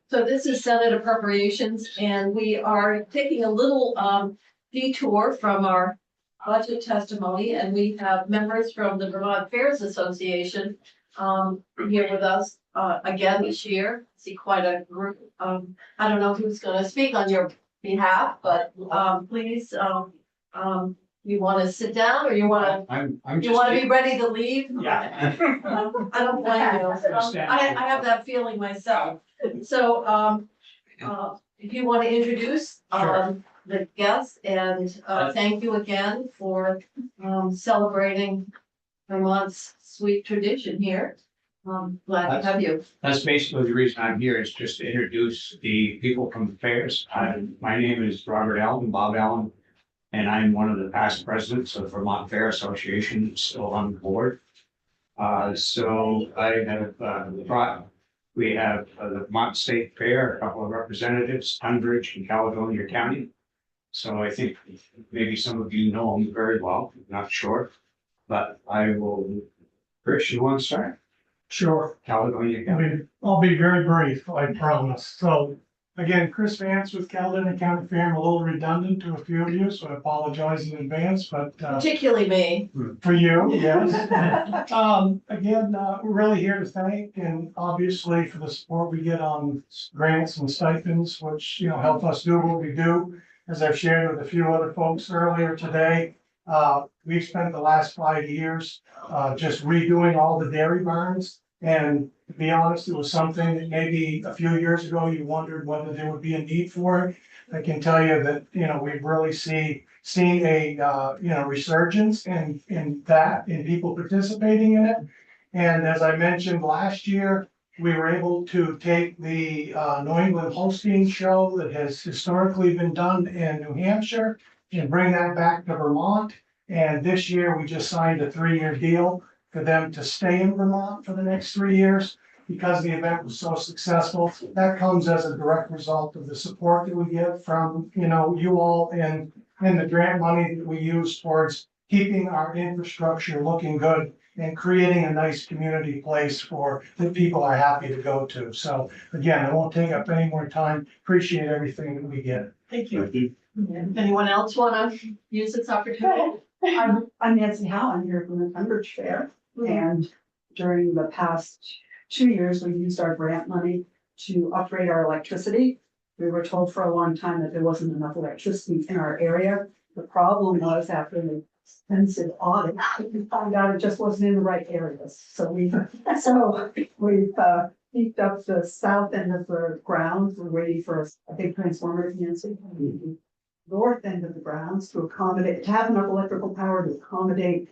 So this is Senate Appropriations, and we are taking a little detour from our budget testimony, and we have members from the Vermont Fairs Association here with us again this year. See quite a group. I don't know who's going to speak on your behalf, but please, you want to sit down or you want to? You want to be ready to leave? Yeah. I don't blame you. I have that feeling myself. So if you want to introduce the guests, and thank you again for celebrating Vermont's sweet tradition here. Glad to have you. That's basically the reason I'm here, is just to introduce the people from the fairs. My name is Robert Allen, Bob Allen, and I'm one of the past presidents of Vermont Fair Association, still on the board. So I have we have the Vermont State Fair, a couple of representatives, Tunbridge and Caledonia County. So I think maybe some of you know them very well, not sure, but I will. Chris, you want to start? Sure. Caledonia County. I'll be very brief, I promise. So again, Chris Vance with Caledonia County Fair. I'm a little redundant to a few of you, so I apologize in advance, but Particularly me. for you, yes. Again, we're really here to thank, and obviously for the support we get on grants and stipends, which, help us do what we do. As I've shared with a few other folks earlier today, we've spent the last 5 years just redoing all the dairy barns. And to be honest, it was something that maybe a few years ago you wondered whether there would be a need for it. I can tell you that, we've really seen a, resurgence in people participating in it. And as I mentioned last year, we were able to take the New England Holstein show that has historically been done in New Hampshire and bring that back to Vermont. And this year we just signed a 3-year deal for them to stay in Vermont for the next 3 years because the event was so successful. That comes as a direct result of the support that we get from, you all and the grant money that we use towards keeping our infrastructure looking good and creating a nice community place that people are happy to go to. So again, I won't take up any more time. Appreciate everything that we get. Thank you. Anyone else want to use this opportunity? I'm Nancy Howe. I'm here from the Tunbridge Fair. And during the past 2 years, we've used our grant money to upgrade our electricity. We were told for a long time that there wasn't enough electricity in our area. The problem was, after an extensive audit, we found out it just wasn't in the right areas. So we've peaked up the south end of the grounds. We're waiting for a big transformer financing. North end of the grounds to have enough electrical power to accommodate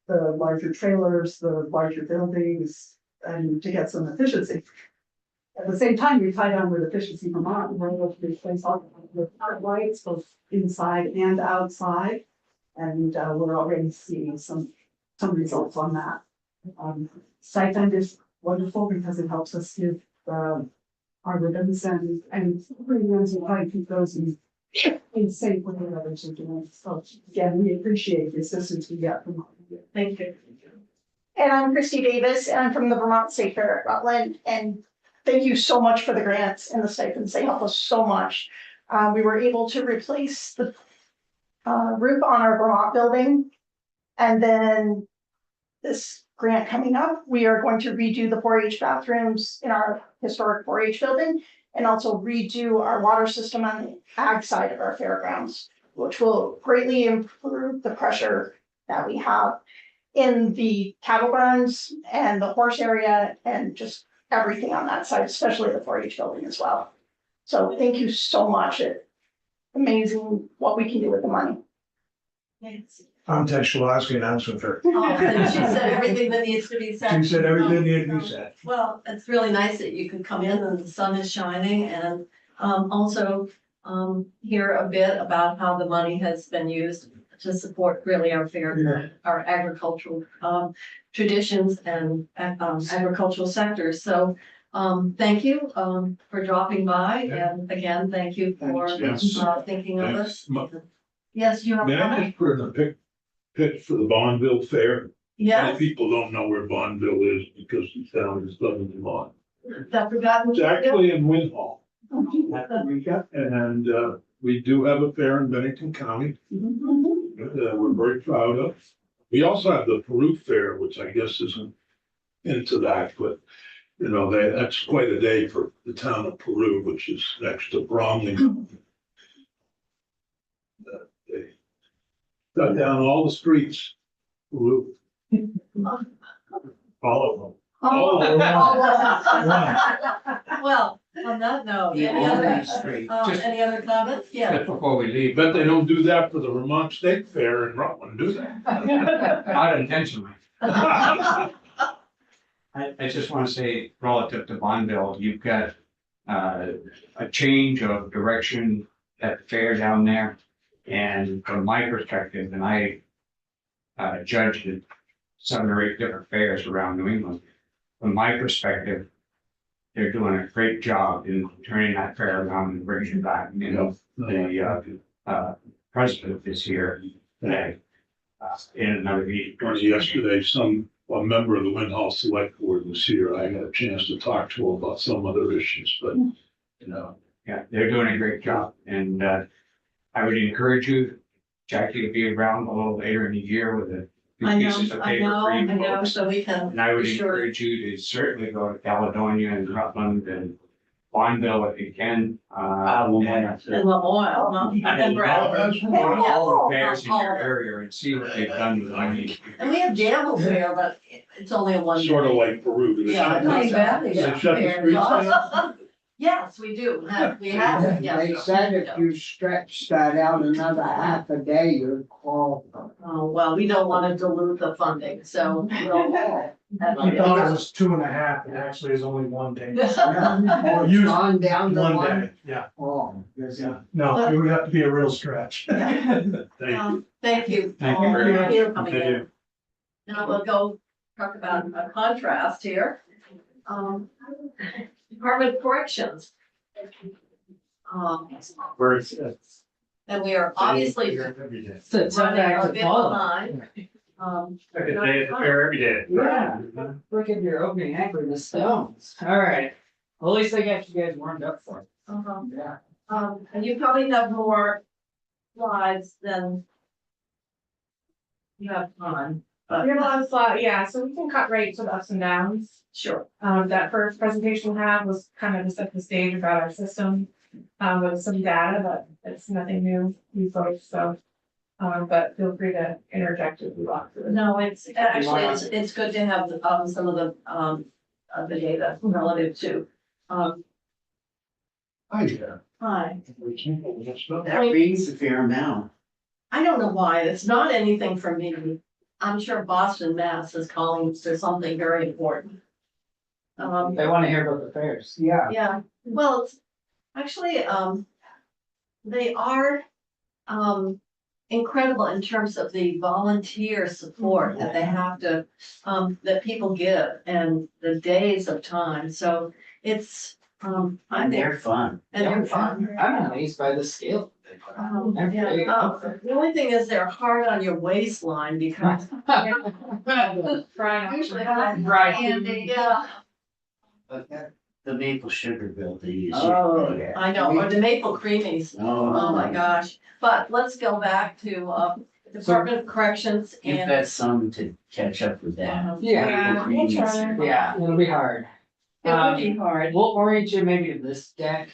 the larger trailers, the larger buildings, and to get some efficiency. At the same time, we tie down with Efficiency Vermont, and we're able to replace all the smart lights, both inside and outside. And we're already seeing some results on that. Stipend is wonderful because it helps us give our ribbons and premiums and how to keep those in sync with what others are doing. So again, we appreciate the assistance we get from. Thank you. And I'm Christy Davis, and I'm from the Vermont State Fair at Rutland. And thank you so much for the grants and the stipends. They help us so much. We were able to replace the roof on our Vermont building. And then this grant coming up, we are going to redo the 4-H bathrooms in our historic 4-H building and also redo our water system on the ag side of our fairgrounds, which will greatly improve the pressure that we have in the cattle barns and the horse area and just everything on that side, especially the 4-H building as well. So thank you so much. It's amazing what we can do with the money. I'm Ted Schalowski, and I'm with her. Oh, she said everything that needs to be said. She said everything needed to be said. Well, it's really nice that you can come in and the sun is shining, and also hear a bit about how the money has been used to support really our fair, our agricultural traditions and agricultural sectors. So thank you for dropping by, and again, thank you for thinking of us. Yes, you have a May I comment? just put in a pitch for the Bonneville Fair? Yes. Many people don't know where Bonneville is because the town is southern Vermont. Dr. Gotten? It's actually in Winhall. And, we do have a fair in Bennington County that we're very proud of. We also have the Peru Fair, which I guess isn't into that, but, you know, that's quite a day for the town of Peru, which is next to Bromley. They cut down all the streets, Peru. All of them. Oh, One. well, on that note, any other comments? Yeah. Just before we leave, Bet they don't do that for the Vermont State Fair in Rutland, do they? not intentionally. I just want to say relative to Bonneville, you've got a change of direction at the fair down there. And from my perspective, and I judged 7 or 8 different fairs around New England. From my perspective, they're doing a great job in turning that fair around and bringing it back. You know, the president is here today in another meeting. Yesterday, a member of the Winhall Select Board was here. I had a chance to talk to him about some other issues, but, you know. Yeah, they're doing a great job, and I would encourage you, Jackie, to be around a little later in the year with a few pieces of paper for you folks. So we can. And I would be sure. encourage you to certainly go to Caledonia and Rutland and Bonneville if you can. And Lamoille, and Bradford. All the fairs in your area and see what they've done with the money. And we have Gamble Fair, but it's only a one. Sort of like Peru. Do they Yeah, shut not the- exactly. They shut the streets down? Yes, we do. We have, yeah. They said if you stretch that out another half a day, you're qualified. Oh, well, we don't want to dilute the funding, so we'll. I thought it was 2.5, and actually it's only 1 day. Or Usually on down to 1 one. day, yeah, Oh, there's yeah. No, it would have to be a real stretch. Thank you. Thank you. Thank you very much. Thank you for coming Thank in. you. Now we'll go talk about a contrast here. Department of Corrections. And we are obviously running a bit behind. Like a day at the fair every day. Yeah, look at your opening anchor in the stones. All right. Well, at least I got you guys warmed up for it. Yeah. And you probably have more slides than you have time, but We have a lot of slide, yeah, so we can cut right to the ups and downs. sure. That first presentation we had was kind of to set the stage about our system, with some data, but it's nothing new, you folks, so. But feel free to interject if you want to. No, it's actually, it's good to have some of the data relative to, Hi there. hi. That reads a fair amount. I don't know why, it's not anything for me. I'm sure Boston, Mass is calling for something very important. They want to hear about the fairs. Yeah. Yeah, well, it's actually, they are, incredible in terms of the volunteer support that they have to, that people give and the days of time, so it's, I think, fun. and they're fun. I'm amazed by the scale. they put on. They're Yeah, big. the only thing is they're hard on your waistline because. Brian, Usually, Right. yeah, But that, the maple sugar bill they use. oh, I know, or the maple creamies. Oh my gosh, but let's go back to Department of Corrections and. some to catch up with that. Yeah, we'll try. yeah, it'll be hard. It would be hard. We'll orient you maybe to this deck.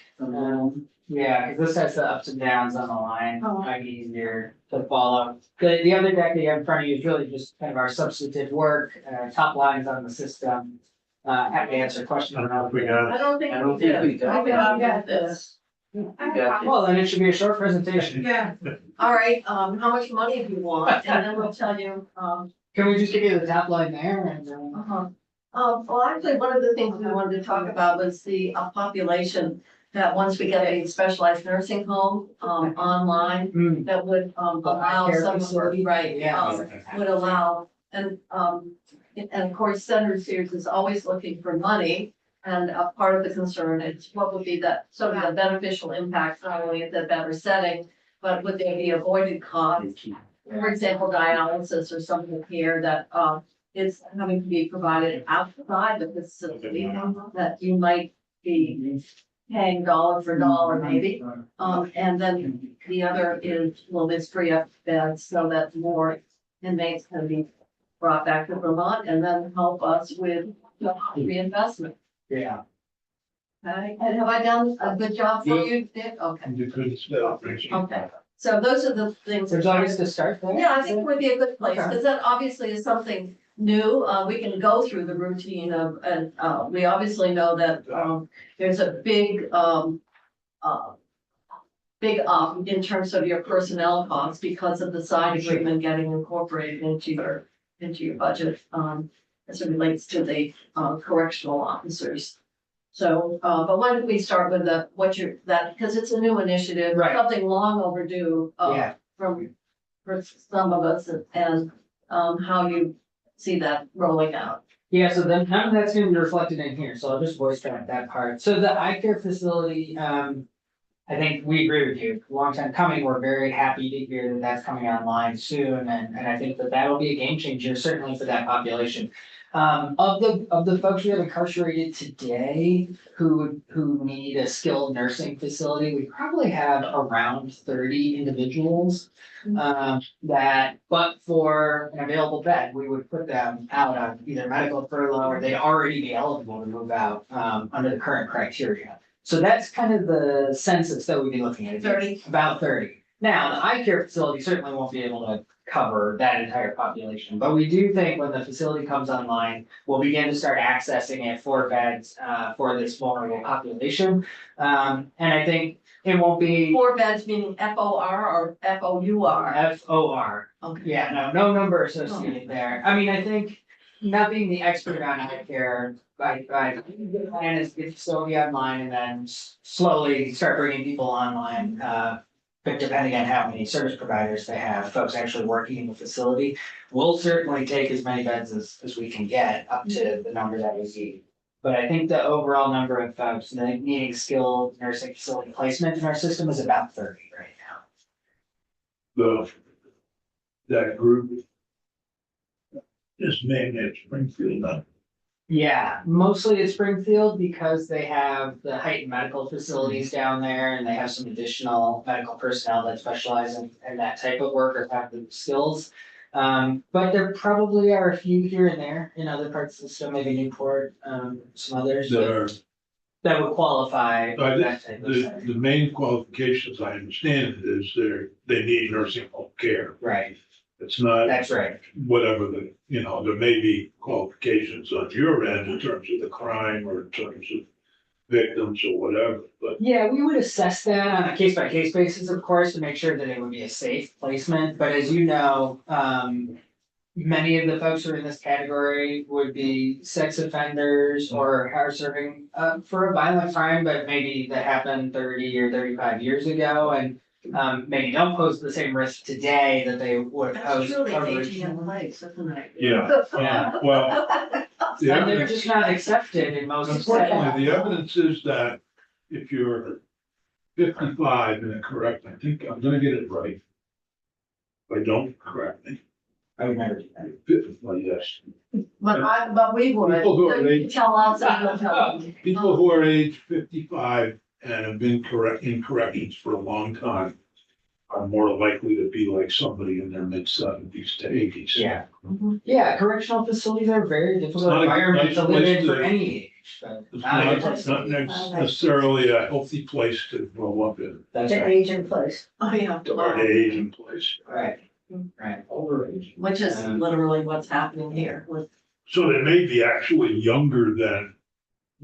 Yeah, because this has the ups and downs on the line, Oh. might be easier to follow. The other deck that you have in front of you is really just kind of our substantive work, top lines on the system. Happy to answer questions. I don't know if we got it. I don't think I don't we think did. we got I think it. we got this. Well, then it should be a short presentation. Yeah. All right, how much money do you want? And then we'll tell you, Can we just give you the top line there and then? well, actually, one of the things we wanted to talk about was the population that once we get a specialized nursing home, online, Hmm, that would, allow care some, facility? right, Yeah. would allow, and of course, Senator Sears is always looking for money. And a part of the concern is what would be that sort of the beneficial impact, not only at the better setting, but would there be avoided costs? For example, dialysis or something here that, is having to be provided outside the facility, that you might be paying dollar for dollar maybe. And then the other is, will this free up beds so that more inmates can be brought back to Vermont and then help us with the reinvestment. Yeah. Okay, and have I done a good job for you, Dick? Okay, You couldn't spell. okay. So those are the things. There's always to start there. Yeah, I think it would be a good place, Okay. because that obviously is something new. We can go through the routine of, and, we obviously know that, there's a big, in terms of your personnel costs because of the side agreement getting incorporated into your budget, as it relates to the, correctional officers. So, but why don't we start with because it's a new initiative, Right. something long overdue, Yeah. for some of us, and how you see that rolling out. Yeah, so then none of that's gonna be reflected in here, so I'll just voice track that part. So the eye care facility, I think we agree with you, long time coming, we're very happy to hear that that's coming online soon, and I think that that'll be a game changer, certainly for that population. Of the folks we have incarcerated today who need a skilled nursing facility, we probably have around 30 individuals. That, but for an available bed, we would put them out on either medical furlough or they'd already be eligible to move out, under the current criteria. So that's kind of the census that we'd be looking at. 30. About 30. Now, the eye care facility certainly won't be able to cover that entire population, but we do think when the facility comes online, we'll begin to start accessing it for beds, for this vulnerable population. And I think it won't be 4 beds meaning FOR or FOUR? FOR. Okay. Yeah, no number associated there. I mean, I think not being the expert on eye care, the plan is get the facility online and then slowly start bringing people online. But depending on how many service providers they have, folks actually working in the facility, we'll certainly take as many beds as we can get up to the number that we need. But I think the overall number of folks needing skilled nursing facility placement in our system is about 30 right now. That group is named at Springfield now. Yeah, mostly at Springfield because they have the heightened medical facilities down there and they have some additional medical personnel that specialize in that type of work or have the skills. But there probably are a few here and there in other parts of the system, maybe Newport, some others that would qualify. That type of setting. The main qualifications, I understand, is they need nursing home care. Right, It's not that's right. whatever there may be qualifications on your end in terms of the crime or in terms of victims or whatever, but Yeah, we would assess that on a case by case basis, of course, to make sure that it would be a safe placement, but as you know, many of the folks who are in this category would be sex offenders or are serving for a violent crime, but maybe that happened 30 or 35 years ago and maybe don't pose the same risk today that they would That's pose. truly aging in place, isn't it? yeah, well, the And they're evidence, just not accepted in most settings. unfortunately, the evidence is that if you're 55 and correct, I think I'm gonna get it right. If I don't, correct me. I would never do that. Well, yes. But we would, People who are so you age- tell us and we'll tell them. People who are age 55 and have been in corrections for a long time are more likely to be like somebody in their mid-70s to 80s. Yeah. Mhm. Yeah, correctional facilities are a very difficult not a environment nice to live place in for to- any age, but It's not a not, good place it's to not be. necessarily a healthy place to grow up in, That's The right, age and place. Oh, yeah. or an Asian place. right, right. Which is literally what's happening here with. So they may be actually younger than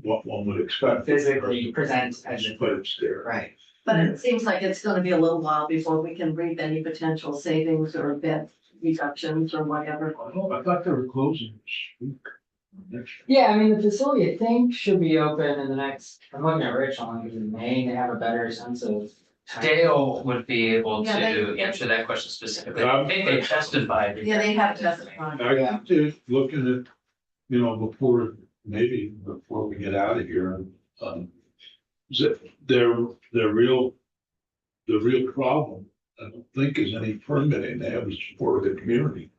what one would expect. Physically present as a, But it's there. right. But it seems like it's gonna be a little while before we can reap any potential savings or bed reductions or whatever. Oh, I thought they were closing this week. Next Yeah, I mean, the facility, I think, should be open in the next, I'm looking at Rich, I think in May, they have a better sense of. time. Dale would be able Yeah, to they- answer that question specifically. I think they testified. Yeah, they have testified. I think they're looking at, before we get out of here, is that the real problem, I don't think is any permitting, they have the support of the community.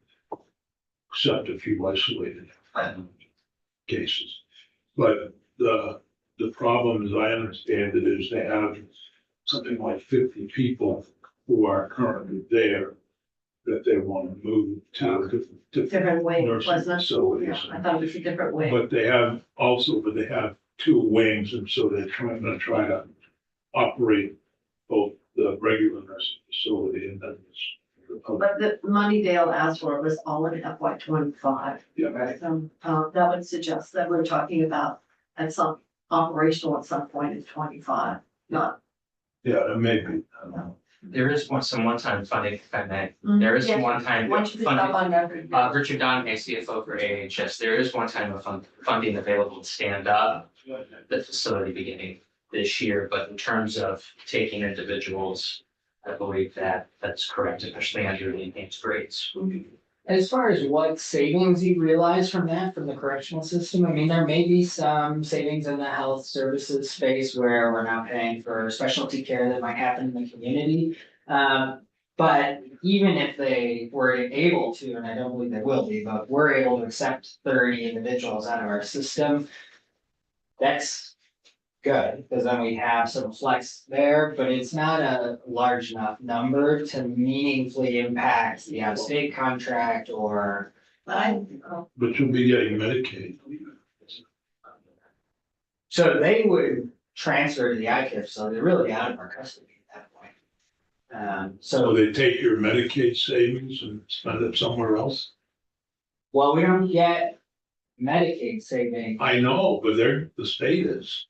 except a few isolated cases. But the problem, as I understand it, is they have something like 50 people who are currently there that they want to move to Different wing, nursing wasn't it? facilities. Yeah, I thought it was a different wing. But they have they have two wings, and so they're trying to operate both the regular nursing facility and then this. But the money Dale asked for was all in FY 25. Yeah, Right. That would suggest that we're talking about at some operational at some point in 25, not. yeah, it may be. I don't know. There is some one-time funding, if I may. Mhm. There is Yes. one-time Once you stop funding. on record. Richard Donahue, CFO for AHS, there is one time of funding available to stand up the facility beginning this year, but in terms of taking individuals, I believe that that's correct, especially under the enhanced grades. As far as what savings you realize from that, from the correctional system, I mean, there may be some savings in the health services space where we're not paying for specialty care that might happen in the community. But even if they were able to, and I don't believe they will be, but we're able to accept 30 individuals out of our system, that's good, because then we have some flex there, but it's not a large enough number to meaningfully impact the out-of-state contract or. But you'll be getting Medicaid. So they would transfer to the eye care facility, they're really out of our custody at that point. So So, they take your Medicaid savings and spend it somewhere else? well, we don't get Medicaid saving. I know, but the state is.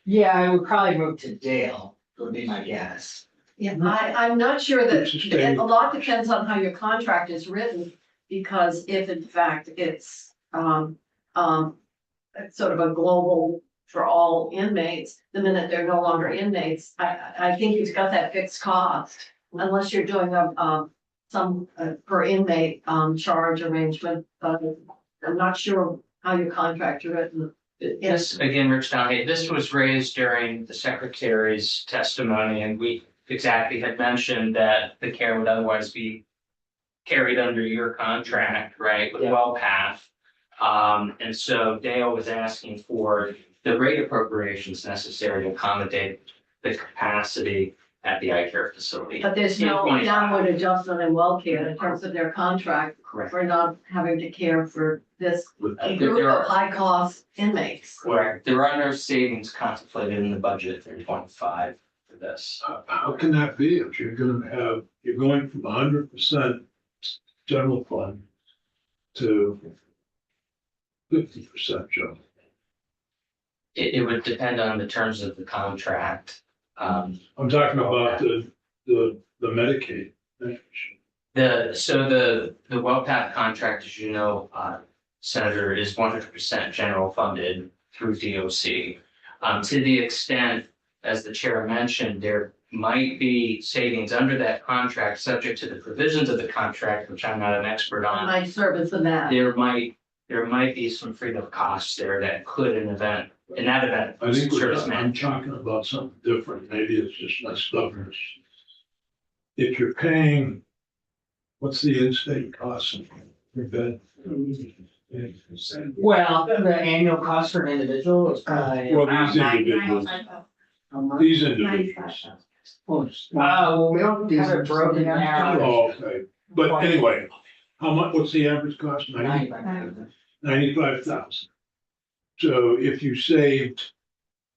Yeah, I would probably move to Dale, would be my guess. Yeah, I'm not sure that, Interesting. a lot depends on how your contract is written, because if in fact it's, it's sort of a global for all inmates, the minute they're no longer inmates, I think you've got that fixed cost. Unless you're doing some per inmate, charge arrangement, I'm not sure how your contract is written. Yes, again, Rich Donahue, this was raised during the secretary's testimony, and we exactly had mentioned that the care would otherwise be carried under your contract, right, with Yeah. WellPath. And so Dale was asking for the rate appropriations necessary to accommodate the capacity at the eye care facility. But there's no downward adjustment in WellCare in terms of their contract. Correct. For not having to care for this With group of high cost inmates. Correct. There are no savings contemplated in the budget for 25 for this. How can that be if you're going from 100% general fund to 50% general? It would depend on the terms of the contract. I'm talking about the Medicaid. The WellPath contract, as you know, Senator, is 100% general funded through DOC. To the extent, as the chair mentioned, there might be savings under that contract, subject to the provisions of the contract, which I'm not an expert on. My service and that. There might be some freedom of costs there that could, in that event. I think service I'm managed. talking about something different. Maybe it's just my stubbornness. If you're paying, what's the in-state cost per bed? Well, the annual cost for an individual is probably. Well, around these individuals, these individuals. We don't have it broken down. Oh, okay. But anyway, how much, what's the average cost? 95,000. So if you saved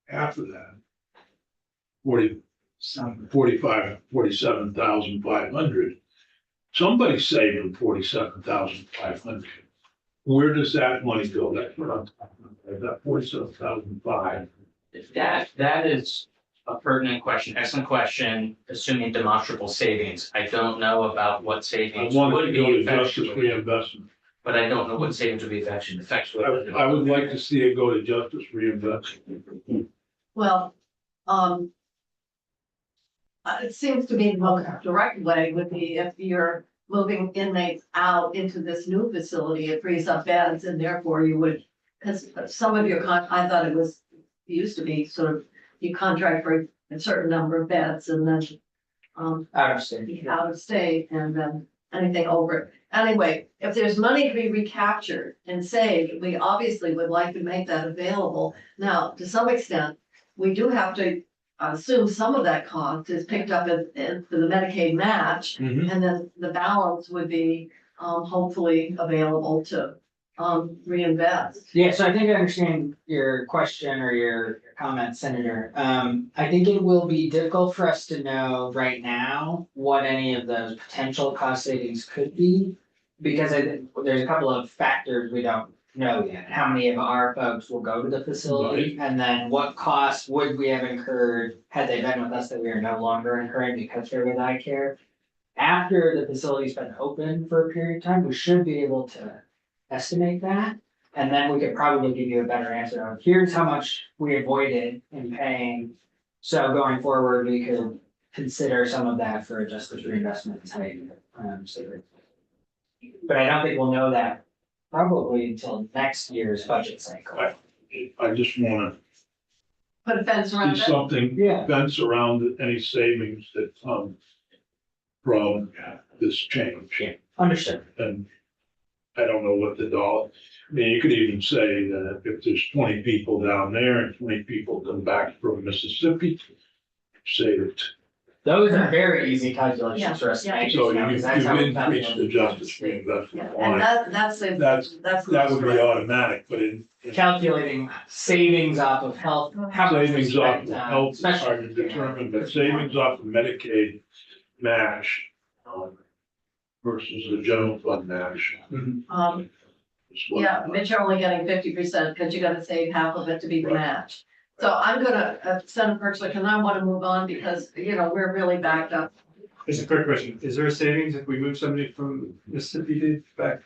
half of that, 47,500, somebody's saving 47,500. Where does that money go? That's what I'm talking about. That 47,500. That is a pertinent question, excellent question, assuming demonstrable savings. I don't know about what I savings want would to be go to justice effectuated, reinvestment. but I don't know what savings would be effectuated. I would like to see it go to justice reinvestment. Well, it seems to me the most direct way would be if you're moving inmates out into this new facility, it frees up beds, and therefore you would, because some of your I thought it used to be sort of, you contract for a certain number of beds and then Out of state. out of state, and then anything over it. anyway, if there's money to be recaptured and saved, we obviously would like to make that available. Now, to some extent, we do have to assume some of that cost is picked up for the Medicaid match. Mhm. And then the balance would be, hopefully available to, reinvest. Yeah, so I think I understand your question or your comment, Senator. I think it will be difficult for us to know right now what any of those potential cost savings could be. Because I think there's a couple of factors we don't know yet. How many of our folks will go to the facility? And then what costs would we have incurred had they been with us that we are no longer incurring because they're with eye care? After the facility's been open for a period of time, we should be able to estimate that. And then we could probably give you a better answer of, here's how much we avoided in paying. So going forward, we could consider some of that for a justice reinvestment type, savings. But I don't think we'll know that probably until next year's budget cycle. I just wanna Put a fence around see it. something, Yeah. fence around any savings that come from this change. Understood. And I don't know what the dollar, I mean, you could even say that if there's 20 people down there and 20 people come back from Mississippi, say that. Those are very easy calculations for us to Yeah, make. So because you've that's how we increased the calculate justice Yeah, reinvestment and line. that's the. That would be correct. automatic, but in Calculating savings off of health. how much we savings off spent the on health is hard to specialty care. determine, but savings off the Medicaid match versus the general fund match. is what- Yeah, but you're only getting 50% because you gotta save half of it to be the Right. match. So I'm gonna, Senator Perchlik, and I wanna move on because, we're really backed up. Just a quick question. Is there a savings if we move somebody from Mississippi to back?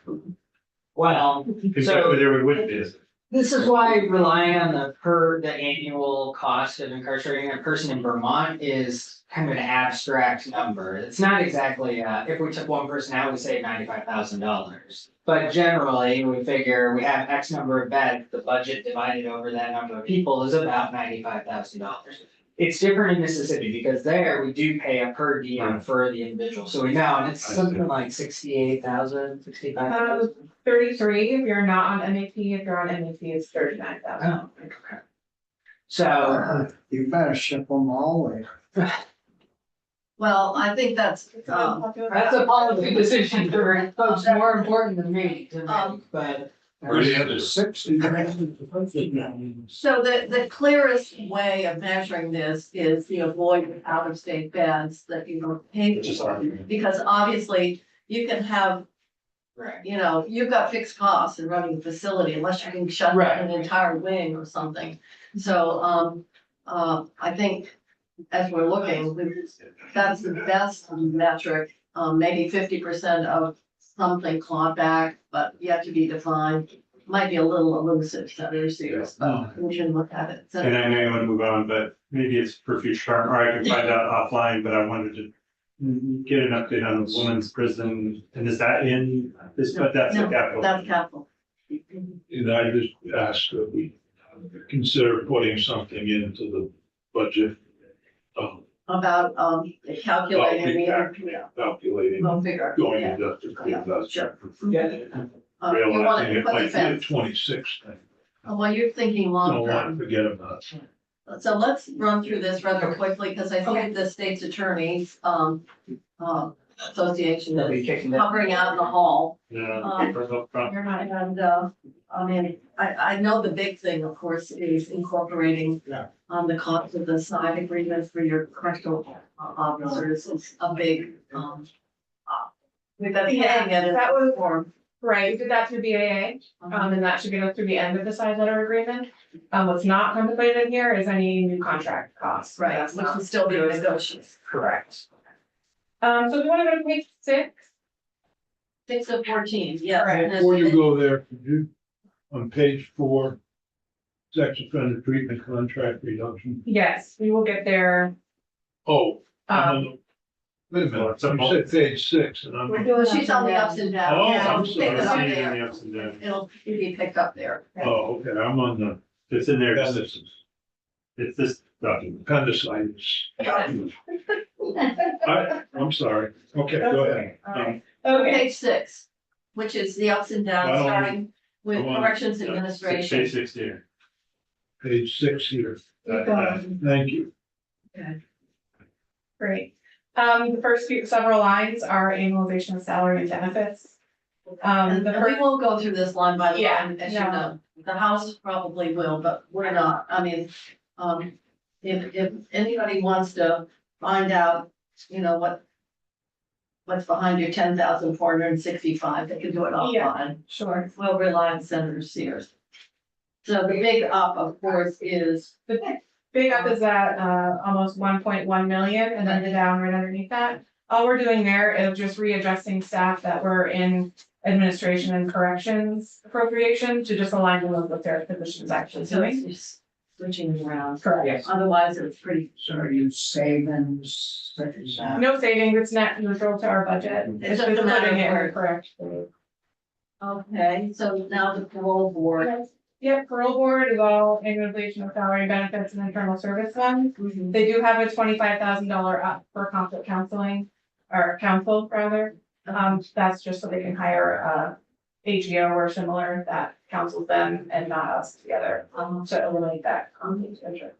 Well, Because So- there would be. this is why relying on the annual cost of incarcerating a person in Vermont is kind of an abstract number. It's not exactly, if we took one person out, we save $95,000. But generally, we figure we have X number of beds, the budget divided over that number of people is about $95,000. It's different in Mississippi because there we do pay a per diem for the individual, so we know, and it's something like 68,000, 65,000. 33 if you're not on MAP, if you're on MAP, it's 39,000. Oh, okay. So, You better ship them all away. Well, I think that's, that's a policy decision for folks more important than me to make, but. Really, under 60. so the clearest way of measuring this is the avoid out-of-state beds that you don't pay for. Because obviously, you can have, Right. you've got fixed costs in running a facility unless you can shut down Right. an entire wing or something. So, I think as we're looking, that's the best metric, maybe 50% of something clawed back, but yet to be defined. Might be a little elusive, Senator Sears, but we can look at it. So- And I may want to move on, but maybe it's for future time, or I can find out offline, but I wanted to get an update on the women's prison. And is that in this, but that's the No, capital. That's capital. And I just ask that we consider putting something into the budget. About, calculating. Calculating, We'll figure. going Yeah. to justice Yeah, reinvestment. sure. Yeah. You Realizing want to it put the might be a fence. 26 thing. Well, you're thinking Don't long want to term. forget about it. So let's run through this rather quickly, because I think the state's attorneys, association They'll be is kicking that. hovering out in the hall. Yeah. First up front. You're not. And, I know the big thing, of course, is incorporating. Yeah. The cost of the side agreements for your correctional officers is a big, we've been paying it in That was- form. Right, we did that through BAA, and that should go through the end of the side letter agreement. What's not contemplated in here is any new contract costs. Right, That's which not- is still being negotiated. Correct. So we want to go to page 6. 6 of 14, yeah. Right. and Before you it's- go there, could you, on page 4, sex offender treatment contract reduction. Yes, we will get there. Oh, Um, wait a minute, you said page 6 and I'm. We're doing. She's on the ups and downs. Oh, Yeah, I'm we'll pick it sorry. up See it in there. the ups and downs. It'll be picked up there. Oh, okay, I'm on the It's in there. appendicitis. It's this document. Appendicitis. I'm sorry. Okay, go ahead. Okay, Page 6, which is the ups and downs, Well, starting with I want- corrections Page administration. 6 here. Page 6 here. Keep going. Thank you. Great. The first several lines are annualization of salary and benefits. And The and we first, won't go through this line by Yeah, line, as you no. know. The House probably will, but we're not. I mean, if anybody wants to find out, you know, what's behind your 10,465, they can do it Yeah. offline. sure, We'll rely on Senator Sears. So the big up, of course, is, the big up is at, almost 1.1 million, and then the down right underneath that. All we're doing there is just readjusting staff that were in administration and corrections appropriation to just align them with what their positions actually so doing. it's switching around. Correct. Otherwise, it's pretty, So are you savings? No savings, it's net neutral to our budget. It's It's just just a matter putting it in of the correct. okay, so now the parole board. Yep, parole board is all annualization of salary and benefits and internal service funds. Mhm. They do have a $25,000 up for conflict counseling, or counsel rather. That's just so they can hire AGO or similar that counsels them and not us together, to eliminate that conflict of interest.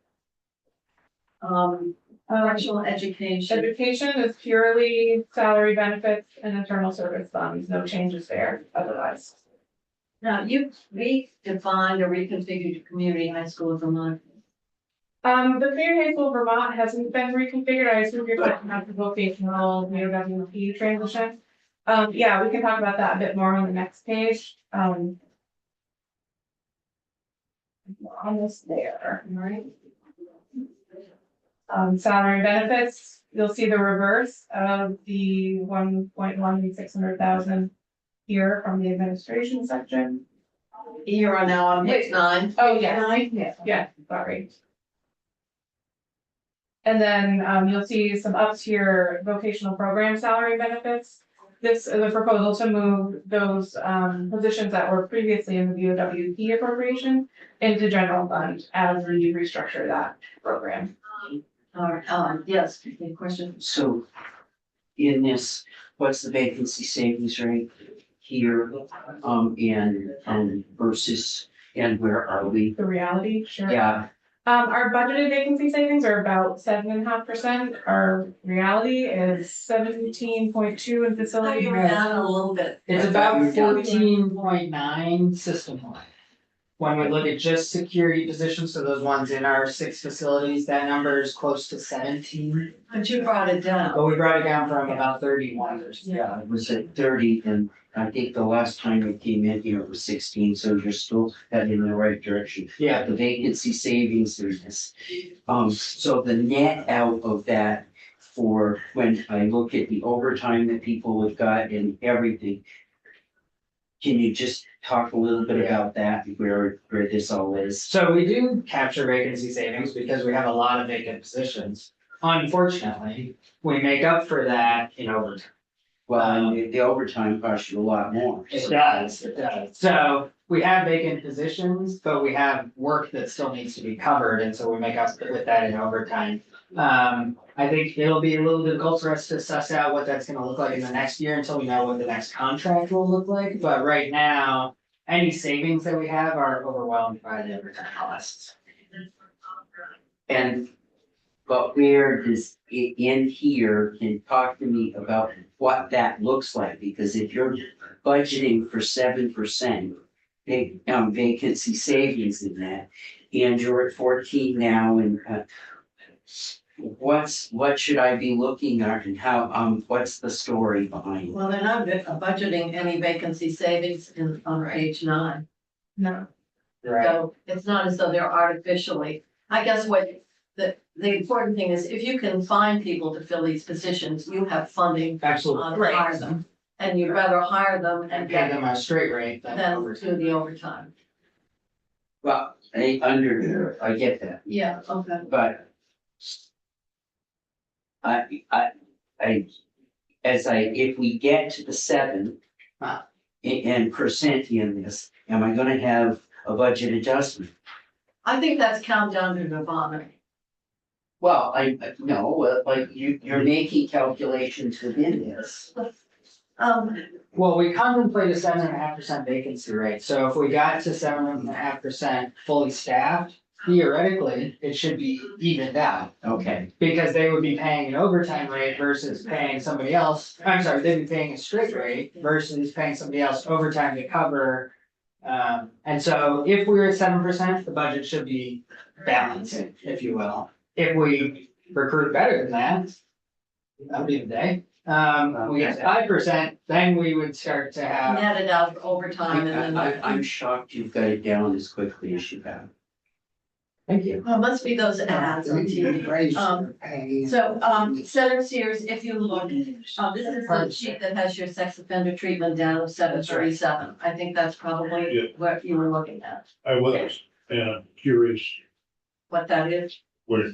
Correctional education. Education is purely salary benefits and internal service funds, no changes there otherwise. Now, you redefined or reconfigured your community high school of Vermont. The Community High School of Vermont hasn't been reconfigured, I assume you're talking about the vocational, UWP transition. Yeah, we can talk about that a bit more on the next page, almost there, right? Salary and benefits, you'll see the reverse of the 1,600,000 here from the administration section. You are now on page 9. Oh, yes. Yeah, sorry. And then, you'll see some ups here, vocational program salary and benefits. This is a proposal to move those, positions that were previously in the VOWP appropriation into general fund as we restructure that program. Yes, any question? So in this, what's the vacancy savings rate here, and versus, and where are we? The reality, sure. Yeah, Our budgeted vacancy savings are about 7.5%. Our reality is 17.2 in facility. You're down a little bit. It's about 14.9 system-wide. When we look at just security positions, so those ones in our 6 facilities, that number is close to 17. But you brought it down. But we brought it down from about 31 or so. yeah, it was at 30, and I think the last time we came in here it was 16, so you're still heading in the right direction. Yeah, The vacancy savings is this. So the net out of that for when I look at the overtime that people have got and everything. Can you just talk a little bit about that, where this all is? so we do capture vacancy savings because we have a lot of vacant positions. Unfortunately, we make up for that in overtime. Well, and the overtime costs you a lot more. It does, it does. So we have vacant positions, but we have work that still needs to be covered, and so we make up with that in overtime. I think it'll be a little difficult for us to suss out what that's gonna look like in the next year until we know what the next contract will look like, but right now, any savings that we have are overwhelmed by the overtime costs. And, but where does it in here, can talk to me about what that looks like, because if you're budgeting for 7%. Vacancy savings in that, and you're at 14 now, and what should I be looking at, and how, what's the story behind it? Well, they're not budgeting any vacancy savings in, under age 9. No. So it's not as though they're artificially, I guess what the important thing is, if you can find people to fill these positions, you have funding Absolutely. to hire them. And you'd rather hire them And and pay get them a straight rate than than overtime. do the overtime. Well, I get that, Yeah, okay. but if we get to the 7 and percent in this, am I gonna have a budget adjustment? I think that's countdown to Nirvana. Well, no, like you're making calculations within this. Well, we contemplate a 7.5% vacancy rate, so if we got to 7.5% fully staffed, theoretically, it should be evened out. Okay, Because they would be paying an overtime rate versus paying somebody else, I'm sorry, they'd be paying a straight rate versus paying somebody else overtime to cover. And so if we were at 7%, the budget should be balanced, if you will. If we recruit better than that, that'd be the day. We get 5%, then we would start to have, Net it out for overtime and then. I'm shocked you've got it down as quickly as you have. thank you. Well, it must be those ads on TV. Senator Sears, if you look, this is the sheet that has your sex offender treatment down of 737. I think that's Yeah. probably what you were looking at, I was, and I'm curious what that is. where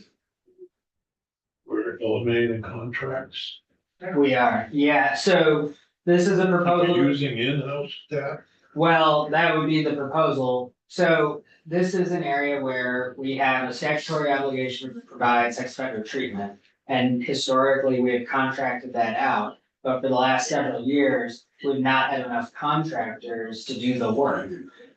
we're eliminating contracts. We are, yeah, so this is a We're proposal. using in-house staff. Well, that would be the proposal. So this is an area where we have a statutory obligation to provide sex offender treatment. And historically, we have contracted that out, but for the last several years, we've not had enough contractors to do the work.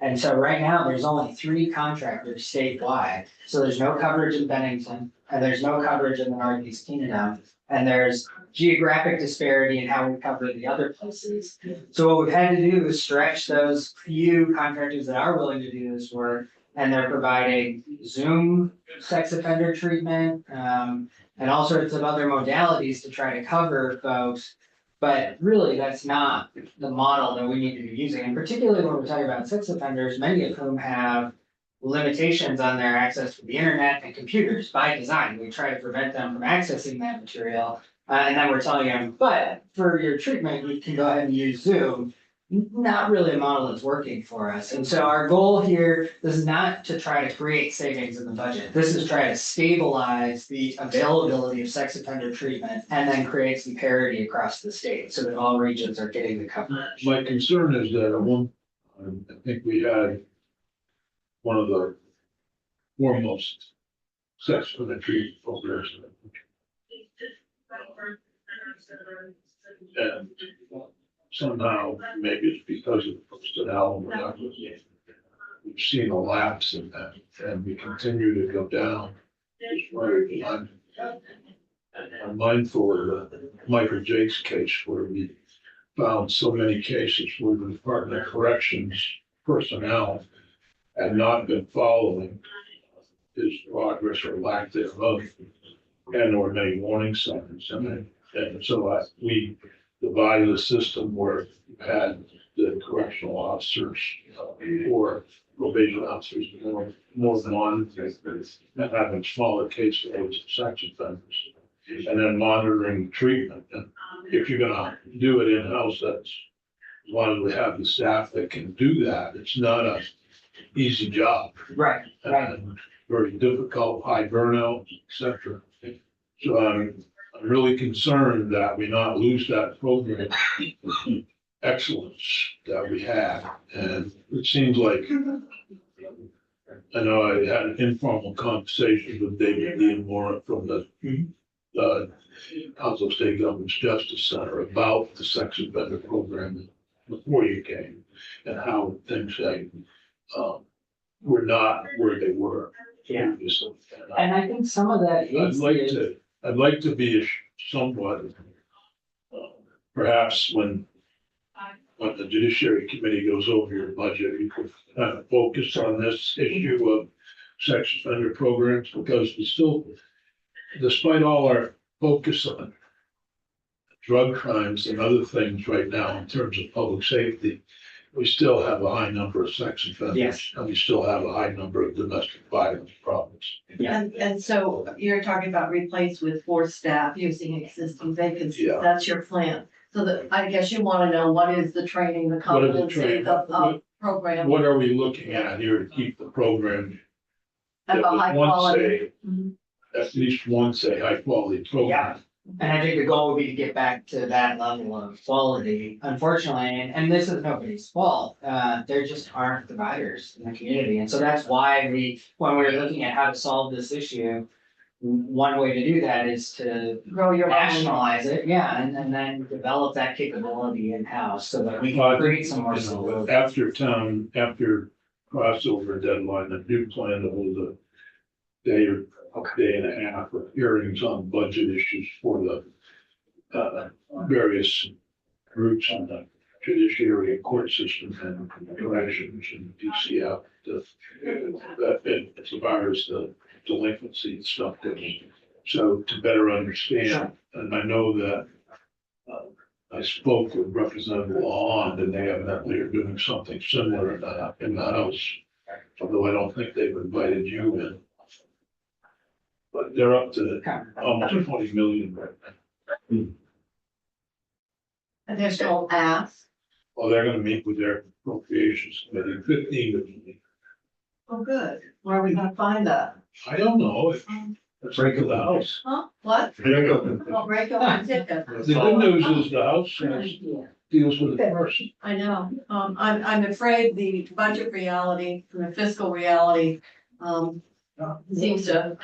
And so right now, there's only 3 contractors statewide. So there's no coverage in Bennington, and there's no coverage in the Northeast Kingdom. And there's geographic disparity in how we cover the other places. So what we've had to do is stretch those few contractors that are willing to do this work. And they're providing Zoom sex offender treatment, and all sorts of other modalities to try to cover folks. But really, that's not the model that we need to be using. And particularly when we're talking about sex offenders, many of whom have limitations on their access to the internet and computers by design. We try to prevent them from accessing that material. And then we're telling them, but for your treatment, you can go ahead and use Zoom. Not really a model that's working for us. And so our goal here is not to try to create savings in the budget. This is try to stabilize the availability of sex offender treatment and then create some parity across the state so that all regions are getting the coverage. My concern is that at one, I think we had one of the foremost sex offender treatment programs. And somehow, maybe it's because of personnel, whatever, we've seen a lapse in that, and we continue to go down. I'm mindful of the Michael Jakes case where we found so many cases where the Department of Corrections personnel had not been following his progress or lack thereof, and or many warning signs, and so we divided the system where you had the correctional officers or probation officers more than one, and having smaller cases of sex offenders, and then monitoring treatment. And if you're gonna do it in-house, that's why we have the staff that can do that. It's not a easy job. Right, right. And very difficult, high burnout, et cetera. So I'm really concerned that we not lose that program excellence that we have. And it seems like, I know I had an informal conversation with David Ian Moore from the Council of State Government's Justice Center about the sex offender program before you came, and how things were not where they were. Yeah. Previously. And I think some of that is. I'd like to be somewhat, perhaps when the Judiciary Committee goes over your budget, you could kind of focus on this issue of sex offender programs, because we still, despite all our focus on drug crimes and other things right now in terms of public safety, we still have a high number of sex offenders. Yes. And we still have a high number of domestic violence problems. Yeah. And so you're talking about replace with 4 staff using existing vacancies. Yeah. That's your plan. So that, I guess you want to know what is the training, the What is the competency training? of program What are we looking at here to keep the program? of a high quality. At least once a high quality program. And I think the goal would be to get back to that level of quality. Unfortunately, and this is nobody's fault, there just aren't providers in the community. And so that's why when we were looking at how to solve this issue, one way to do that is to Grow your own. nationalize it, yeah, and then develop that capability in-house so that we Well, I can create some more You know, stability. after crossover deadline, I do plan to hold a day or day and a half of hearings on budget issues for the various groups in the judiciary and court system and corrections and DCF. As far as the delinquency and stuff goes. So to better understand, and I know that I spoke with Representative Lahond, and they evidently are doing something similar in the House. Although I don't think they've invited you in. But they're up to almost 20 million right now. And they're still asked. Well, they're gonna meet with their appropriations committee, 15 of them. Oh, good. Where are we gonna find that? I don't know. It's right to the House. Huh? What? Oh, break your ticket. The good news is the House deals with it first. I know. I'm afraid the budget reality, the fiscal reality, seems to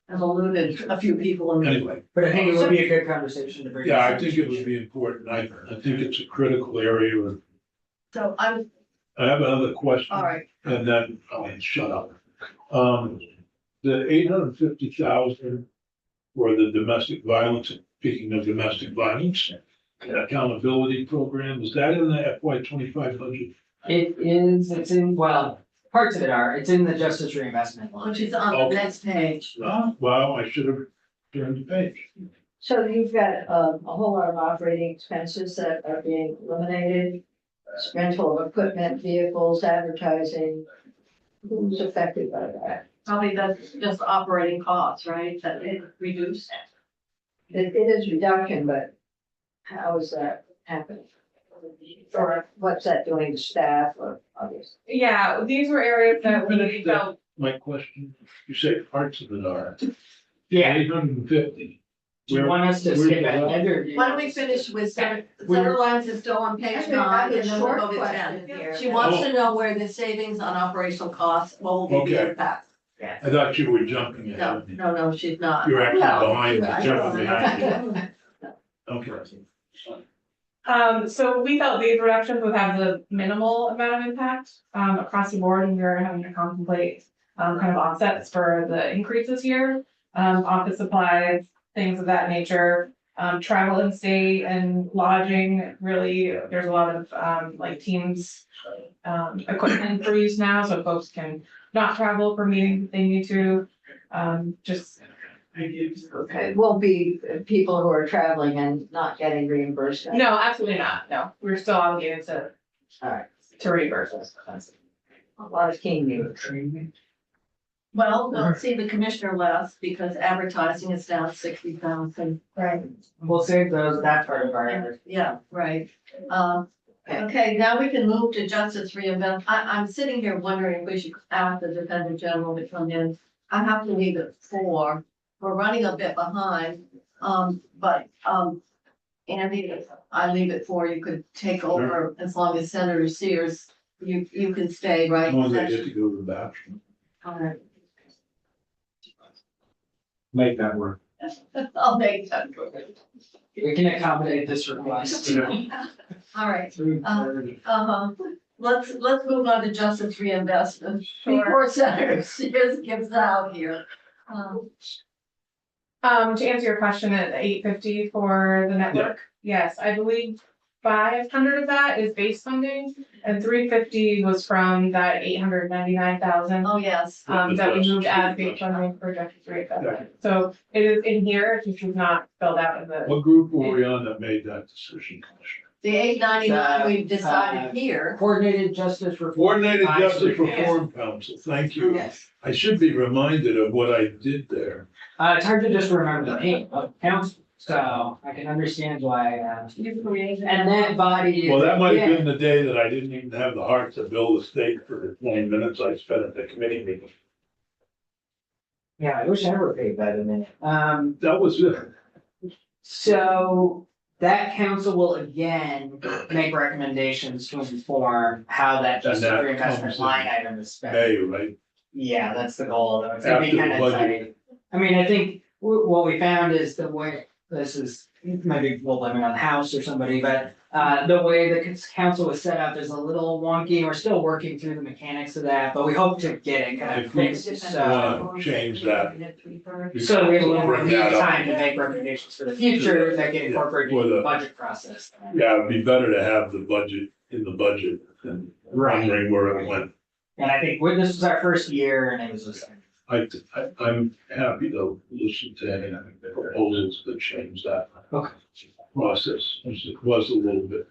have eluded a few people in the. Anyway, But I think it would be a good conversation to bring. yeah, I think it would be important. I think it's a critical area. So I'm, I have another question. all right, And then I'll shut up. The 850,000 for the domestic violence, speaking of domestic violence, accountability program, is that in the FY 25 budget? It is, it's in, well, parts of it are, it's in the justice reinvestment line. which is on the Okay. next page. Ah, well, I should have turned the page. So you've got a whole lot of operating expenses that are being eliminated. Rental of equipment, vehicles, advertising. Who's affected by that? Probably that's just operating costs, right? That it reduced. It is reduction, but how is that happening? Or what's that doing to staff or others? Yeah, these were areas that we felt, My question, you say parts of it are Yeah, 850. do you want us to Where- skip where- ahead or? do you- Why don't we finish with center We're- lines is still on page I 9, have a and then we'll short go to question 10. here. She wants to know where the savings on operational costs, what will be the Okay. impact. I thought you were jumping No, ahead. no, she's not. You're actually No, behind, I jumping know. behind. Okay. so we felt these reductions would have the minimal amount of impact, across the board, and we were having to contemplate, kind of offsets for the increases here. Office supplies, things of that nature, travel and stay and lodging, really, there's a lot of, like Teams, equipment for use now, so folks can not travel for meetings if they need to, just. Okay, won't be people who are traveling and not getting reimbursement. No, absolutely not, no, we're still obligated to. Alright. To reimburse us. A lot of keen use. Well, we'll see the commissioner less because advertising is down 60,000. Right. We'll save those, that part of our. Yeah, right. Okay, now we can move to justice reinvent. I'm sitting here wondering if we should ask the Defender General to come in. I have to leave at 4. We're running a bit behind. But Andy, I leave at 4. You could take over as long as Senator Sears, you can stay, right? As long as I get to go to the bathroom. All right. Make that work. I'll make that. We can accommodate this request. All right. 3:30. Let's move on to justice reinvestment Sure. before Senator Sears gives out here. To answer your question at 850 for the network, yes, I believe 500 of that is base funding and 350 was from that 899,000. Oh, yes. That we moved as base funding for justice reinvestment. So it is in here, it's just not spelled out in the. What group were we on that made that decision, Commissioner? The 899 we've decided here. Coordinated Justice Reform. Coordinated Justice Advisory Council. Reform Council, thank you. Yes. I should be reminded of what I did there. It's hard to just remember the name of council, so I can understand why, and that body. Well, that might have Yeah. been the day that I didn't even have the heart to build a stake for the 20 minutes I spent at the committee meeting. Yeah, I wish I were paid that a minute. That was it. So that council will again make recommendations to inform how that And justice that reinvestment comes in line item is spent. May, right? Yeah, that's the goal, though. It's gonna be After the kind of budget. tight. I mean, I think what we found is the way, this is, maybe we'll blame it on the house or somebody, but the way the council was set up is a little wonky, and we're still working through the mechanics of that, but we hope to get it kind of If we fixed, so. wanna change that. So we have a little more Bring that up. time to make recommendations for the future that get incorporated For in the the- budget process. Yeah, it'd be better to have the budget in the budget than wondering where it went. And I think this was our first year, and it was just. I'm happy to listen to any proposals that change that. Okay. Process, as it was a little bit.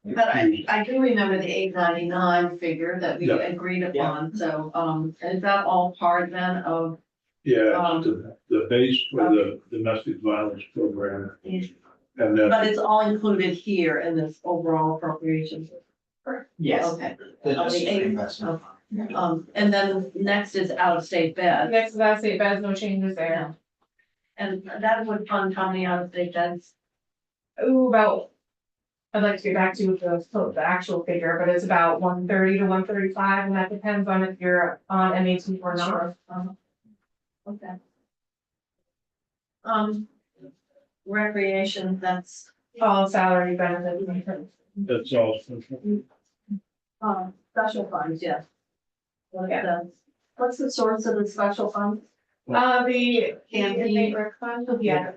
But I do remember the 899 figure that we Yeah. agreed upon, so, is that all part then of? Yeah, the base for the domestic violence program. And then, But it's all included here in this overall appropriations. Yes. Okay. The On the eight- investment. And then next is out-of-state bed, Next, last state beds, no changes there. and that would fund how many out-of-state beds? Ooh, about, I'd like to get back to you with the actual figure, but it's about 130 to 135, and that depends on if you're on MAT or not. Sure. Okay. Recreation, that's, All salary benefits. that's all. special funds, yes. What's the source of the special funds? The Canteen. inmate rec fund, yeah.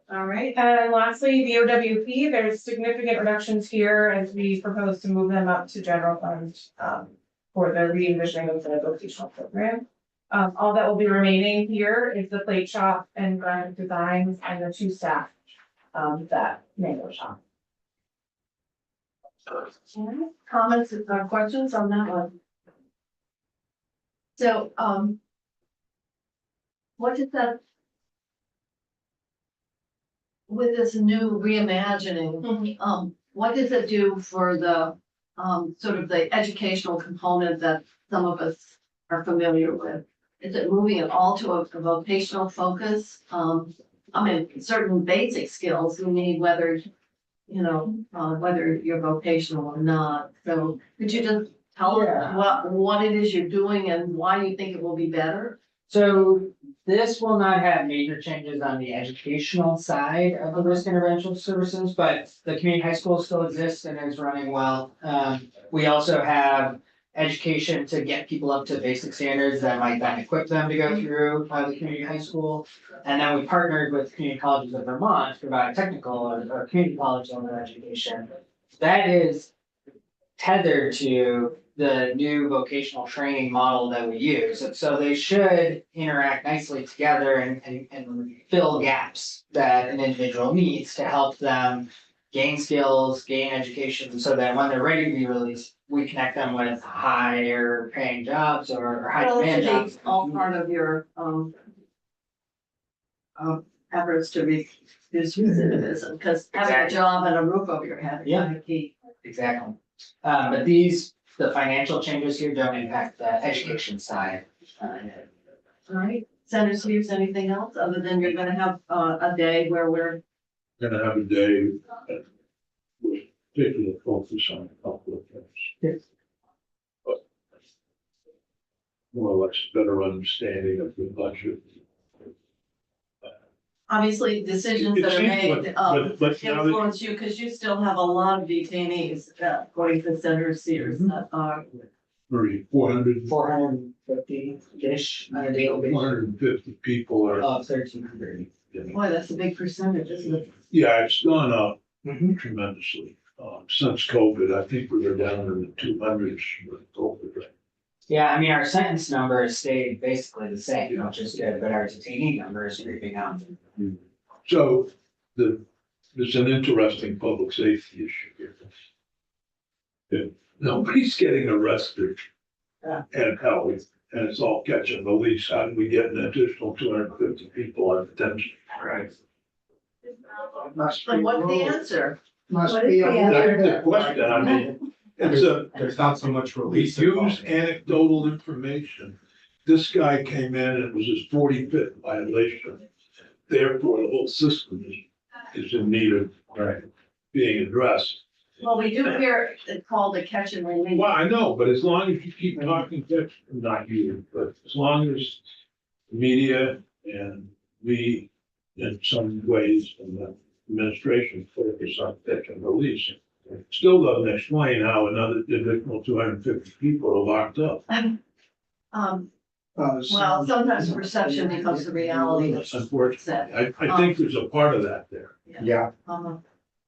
All right, And lastly, the OWP, there's significant reductions here as we propose to move them up to general fund, for the re-envisioning of the vocational program. All that will be remaining here is the plate shop and graphic designs and the 2 staff, that manual shop. comments or questions on that one? So, what is that? With this new reimagining, what does it do for the, sort of the educational component that some of us are familiar with? Is it moving it all to a vocational focus? I mean, certain basic skills you need, whether, whether you're vocational or not. So could you just tell us what it is you're doing and why you think it will be better? So this will not have major changes on the educational side of the risk intervention services, but the community high school still exists and is running well. We also have education to get people up to basic standards that might then equip them to go through the community high school. And then we partnered with community colleges of Vermont to provide technical or community college level education. That is tethered to the new vocational training model that we use. And so they should interact nicely together and fill gaps that an individual needs to help them gain skills, gain education, so that when they're ready to be released, we connect them with higher paying jobs or high Well, demand it jobs. should be all part of your, efforts to reduce recidivism, because having a Exactly. job and a roof over your head is Yeah. kind of key. Exactly. But the financial changes here don't impact the education side. All right, Senator Steves, anything else other than you're gonna have, a day where we're, Gonna have a day with particular focus on a couple of things. Yes. But more or less better understanding of the budget. obviously, decisions that are made, But now that, influence you, because you still have a lot of detainees, according to Senator Sears, that are. 400 450-ish on a daily basis 450 people are, of 1,300. Boy, that's a big percentage, isn't it? yeah, it's gone up Mhm. tremendously. Since COVID, I think we were down in the 200s with COVID, right? Yeah, I mean, our sentence numbers stayed basically the same, which is good, but our detainee number is creeping up. So there's an interesting public safety issue here. If nobody's getting arrested and held, and it's all catch and release, how do we get an additional 250 people on detention? Right. And what's the answer? Must What is be. the That's the question, I mean, There's not so much release. use anecdotal information. This guy came in and it was his 45th violation. Therefore, the whole system is in need of being addressed. Well, we do hear it called a catch and release. Well, I know, but as long as you keep talking, not you, but as long as media and we, in some ways, and the administration focus on catch and release, still doesn't explain how another additional 250 people are locked up. Well, sometimes perception becomes the reality. That's unfortunate. I think there's a part of that there. Yeah.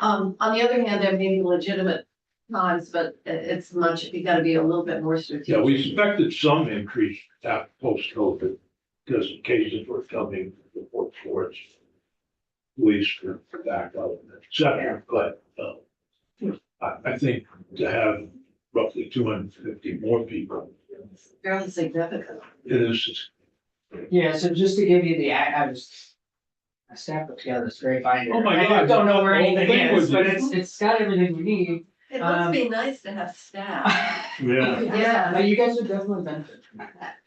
On the other hand, there may be legitimate times, but it's much, you gotta be a little bit more strategic. Yeah, we expected some increase after post-COVID because cases were coming before courts. Police were back up, et cetera, but, I think to have roughly 250 more people, Fairly significant. it is, Yeah, so just to give you the, I stacked it together, it's very binder. Oh my I God, don't know where the whole anything thing is, was- but it's got everything we need. It must be nice to have staff. yeah. Yeah. You guys would definitely benefit from that.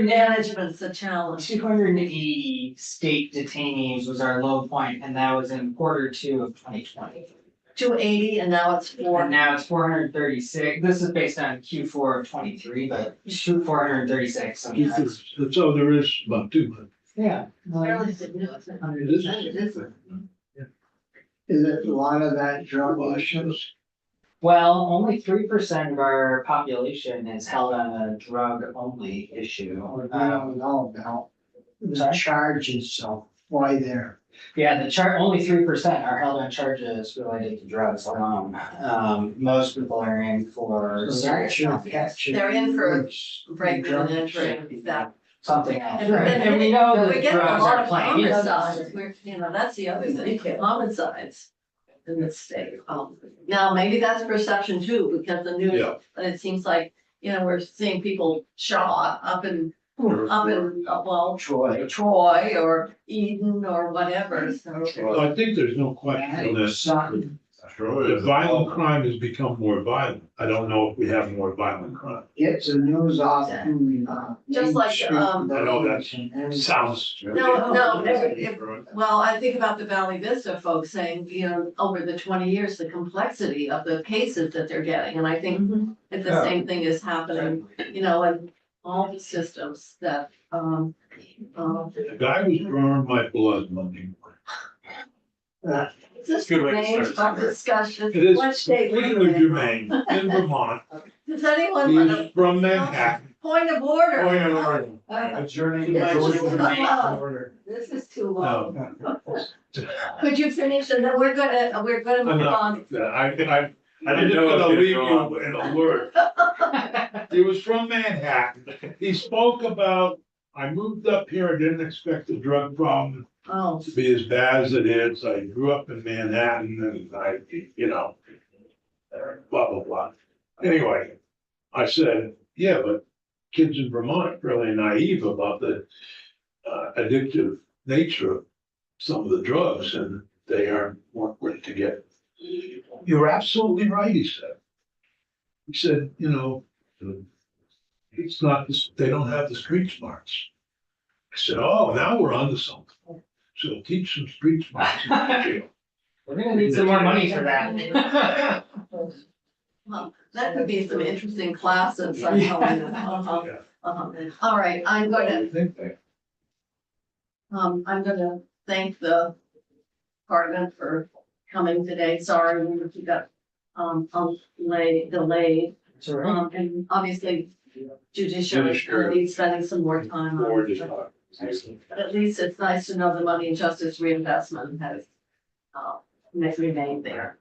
Management's a challenge. 280 state detainees was our low point, and that was in Q2 of 2020. 280 and now it's And 4. now it's 436. This is based on Q4 of 23, but 436. I mean, that's, So there is about 200. yeah. Fairly significant. It is. It is. Is it a lot of that drug issues? Well, only 3% of our population is held on a drug-only issue. I don't know about the Sorry? charges, so why they're. Yeah, only 3% are held on charges related to drugs alone. Most people are in for serious offenses. They're in for breaking and entering, that. Something else. And And we know we're that getting a drugs lot are of playing. homicides, that's the other thing, homicides in this state. Now, maybe that's perception too, because the news, Yeah. but it seems like, we're seeing people shot up in, well, Troy or Eden or whatever, so. Well, I think there's no question that the violent crime has become more violent. I don't know if we have more violent crime. Gets the news off. Just like, I know that sounds. No, well, I think about the Valley Vista folks saying, over the 20 years, the complexity of the cases that they're getting, and I think that the same thing is happening, in all the systems that, The guy was drawing my blood Monday morning. is this Good way to germane start of discussion? It is What state were you completely in? germane in Vermont. Does anyone want He's a from Manhattan. point of order? Adjourning. This is too long. No, Could you finish and then we're gonna I'm move not, on. I'm just didn't know gonna if leave you'd go you in a word. He was from Manhattan. He spoke about, I moved up here, I didn't expect the drug problem Oh, to be as bad as it is. I grew up in Manhattan and blah, blah, blah. Anyway, I said, yeah, but kids in Vermont are really naive about the addictive nature of some of the drugs and they aren't more quick to get. You're absolutely right, he said. He said, it's not this, they don't have the street smarts. I said, oh, now we're on to something. So teach some street smarts in jail. We're gonna need some more money for that. well, that could be some interesting classes. I'm telling you. All right, I'm gonna thank the department for coming today. Sorry, we got, delayed. And obviously judiciary will be spending some more time on it. But at least it's nice to know the money and justice reinvestment has, remained there.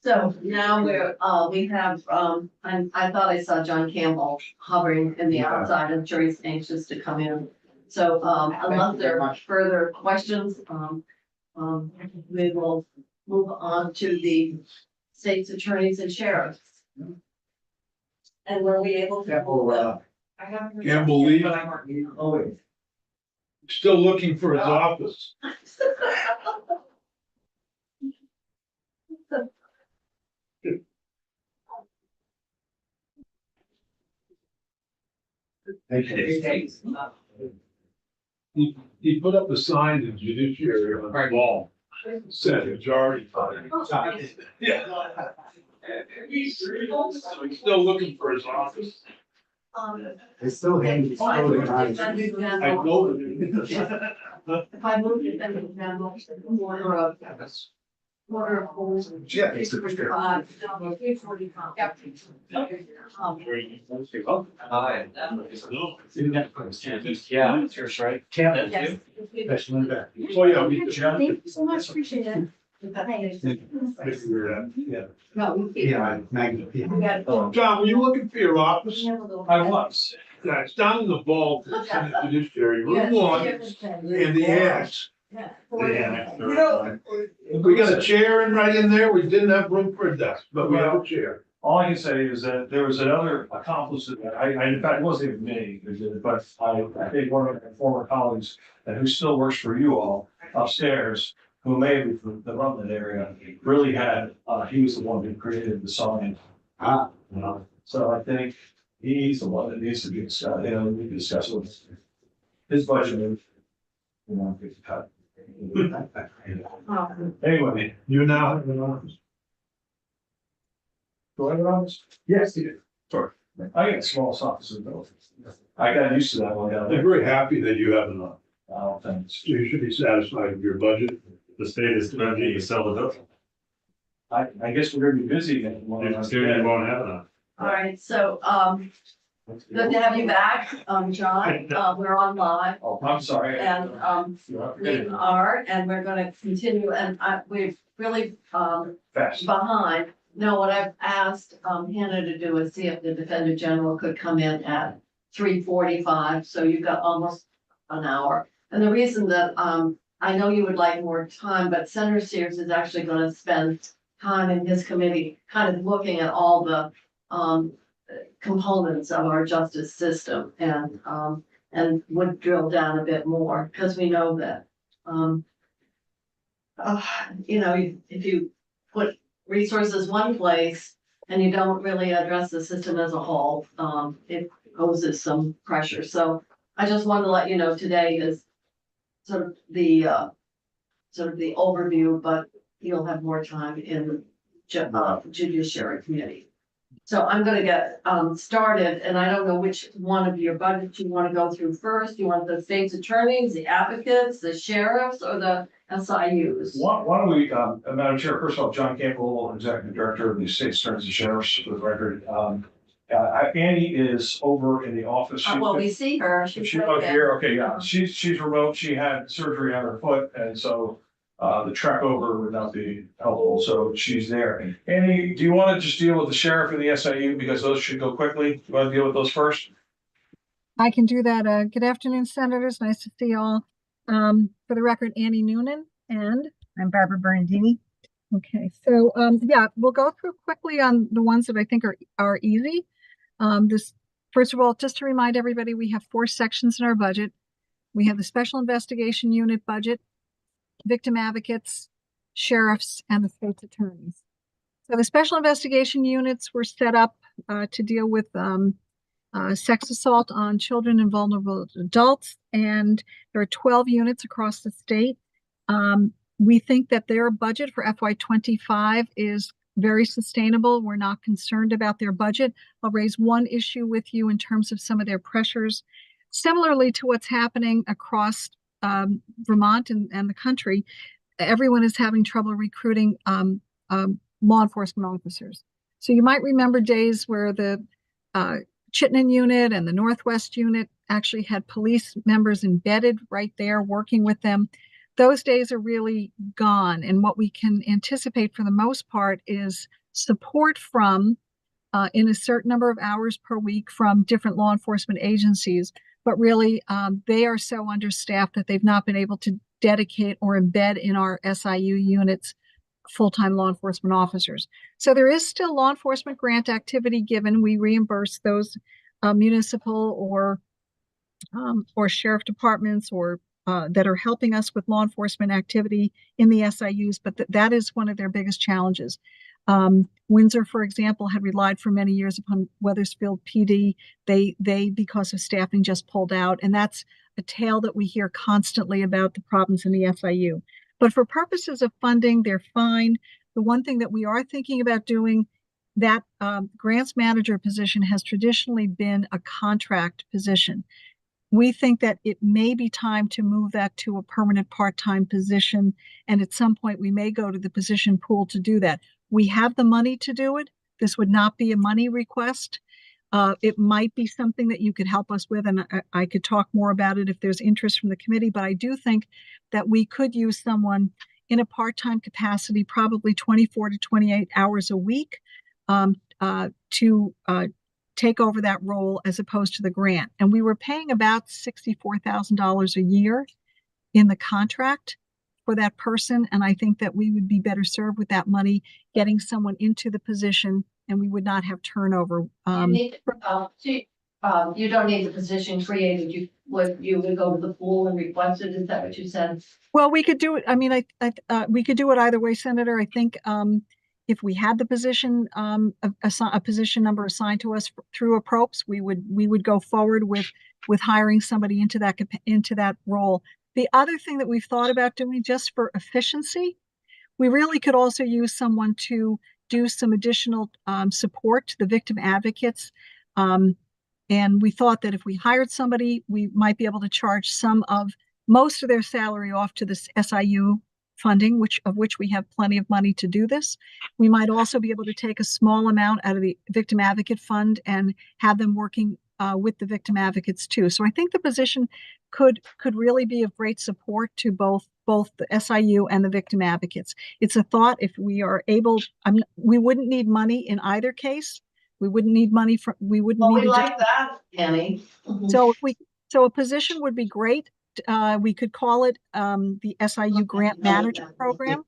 So now we have, I thought I saw John Campbell hovering in the outside. I'm sure he's anxious to come in. So, unless there are further questions, we will move on to the state's attorneys and sheriffs. And were we able to? Can't believe still looking for his office. He put up a sign in judiciary on the wall. Said majority. Yeah. Still looking for his office. It's still handy. If I moved it, then we'd have- I know. If I moved it, then we'd have more of. More of holes. Yeah. 345, no, 345. Yep. Okay. Hi. Yeah, that's right. Yes. Oh, yeah. we could- Thank you so much, appreciate it. Yeah. No, we can't. We got- John, were you looking for your office? we have a little- I was. Yeah, it's down in the vault, Senate Judiciary, Yes, room one, different thing. and the annex. Yeah. You know, we got a chair in right in there, we didn't have room for a desk, but we have a chair. All I can say is that there was another accomplice that in fact, it wasn't even me who did it, but I think one of my former colleagues, who still works for you all upstairs, who may be from the Rutland area, really had, he was the one who created the sign. You know, so I think he's the one that needs to be discussed, we can discuss with his budget. Get cut. Anyway, You now have an office. do I have an office? Yes, you do. Sorry. I got a small office in the building. I got used to that when I got I'm there. very happy that you have an office. Oh, thanks. You should be satisfied with your budget. The state is threatening to sell the building. I guess we're gonna be busy then. You soon won't have enough. All right, so, good to have you back, John. We're on live Oh, I'm sorry. and, we are, and we're gonna continue, and we're really, Fast. behind. No, what I've asked, Hannah to do is see if the Defender General could come in at 3:45, so you've got almost an hour. And the reason that, I know you would like more time, but Senator Sears is actually gonna spend time in his committee, kind of looking at all the, components of our justice system and would drill down a bit more, because we know that, if you put resources one place and you don't really address the system as a whole, it poses some pressure. So I just wanted to let you know today is sort of the overview, but you'll have more time in Judiciary Committee. So I'm gonna get started, and I don't know which one of your budgets you wanna go through first. You want the state's attorneys, the advocates, the sheriffs, or the SIUs? Why don't we, Madam Chair, first of all, John Campbell, Executive Director of the State Attorneys and Sheriffs, for the record. Annie is over in the office. Well, we see her. She's here, okay, yeah, she's remote, she had surgery on her foot, and so the trek over would not be helpful, so she's there. Annie, do you want to just deal with the sheriff and the SIU, because those should go quickly? You want to deal with those first? I can do that. Good afternoon, senators. Nice to see you all. For the record, Annie Noonan, and I'm Barbara Berendini. Okay, so yeah, we'll go through quickly on the ones that I think are easy. First of all, just to remind everybody, we have 4 sections in our budget. We have the Special Investigation Unit budget, victim advocates, sheriffs, and the state's attorneys. So the Special Investigation Units were set up to deal with sex assault on children and vulnerable adults, and there are 12 units across the state. We think that their budget for FY25 is very sustainable. We're not concerned about their budget. I'll raise one issue with you in terms of some of their pressures. Similarly to what's happening across Vermont and the country, everyone is having trouble recruiting law enforcement officers. So you might remember days where the Chittenden unit and the Northwest unit actually had police members embedded right there working with them. Those days are really gone. And what we can anticipate for the most part is support from, in a certain number of hours per week, from different law enforcement agencies. But really, they are so understaffed that they've not been able to dedicate or embed in our SIU units full-time law enforcement officers. So there is still law enforcement grant activity given. We reimburse those municipal or sheriff departments or that are helping us with law enforcement activity in the SIUs, but that is one of their biggest challenges. Windsor, for example, had relied for many years upon Wethersfield PD. They, because of staffing, just pulled out, and that's a tale that we hear constantly about the problems in the SIU. But for purposes of funding, they're fine. The one thing that we are thinking about doing, that grants manager position has traditionally been a contract position. We think that it may be time to move that to a permanent part-time position. And at some point, we may go to the position pool to do that. We have the money to do it. This would not be a money request. It might be something that you could help us with, and I could talk more about it if there's interest from the committee, but I do think that we could use someone in a part-time capacity, probably 24 to 28 hours a week, to take over that role as opposed to the grant. And we were paying about $64,000 a year in the contract for that person. And I think that we would be better served with that money, getting someone into the position, and we would not have turnover. You don't need the position created. You would go to the pool and request it. Is that what you said? Well, we could do it. I mean, we could do it either way, Senator. I think if we had the position, a position number assigned to us through Appropes, we would go forward with hiring somebody into that role. The other thing that we've thought about doing, just for efficiency, we really could also use someone to do some additional support to the victim advocates. And we thought that if we hired somebody, we might be able to charge most of their salary off to this SIU funding, of which we have plenty of money to do this. We might also be able to take a small amount out of the Victim Advocate Fund and have them working with the victim advocates too. So I think the position could really be of great support to both the SIU and the victim advocates. It's a thought. If we are able, we wouldn't need money in either case. We wouldn't need money we like that, Annie. So a position would be great. We could call it the SIU Grant Manager Program,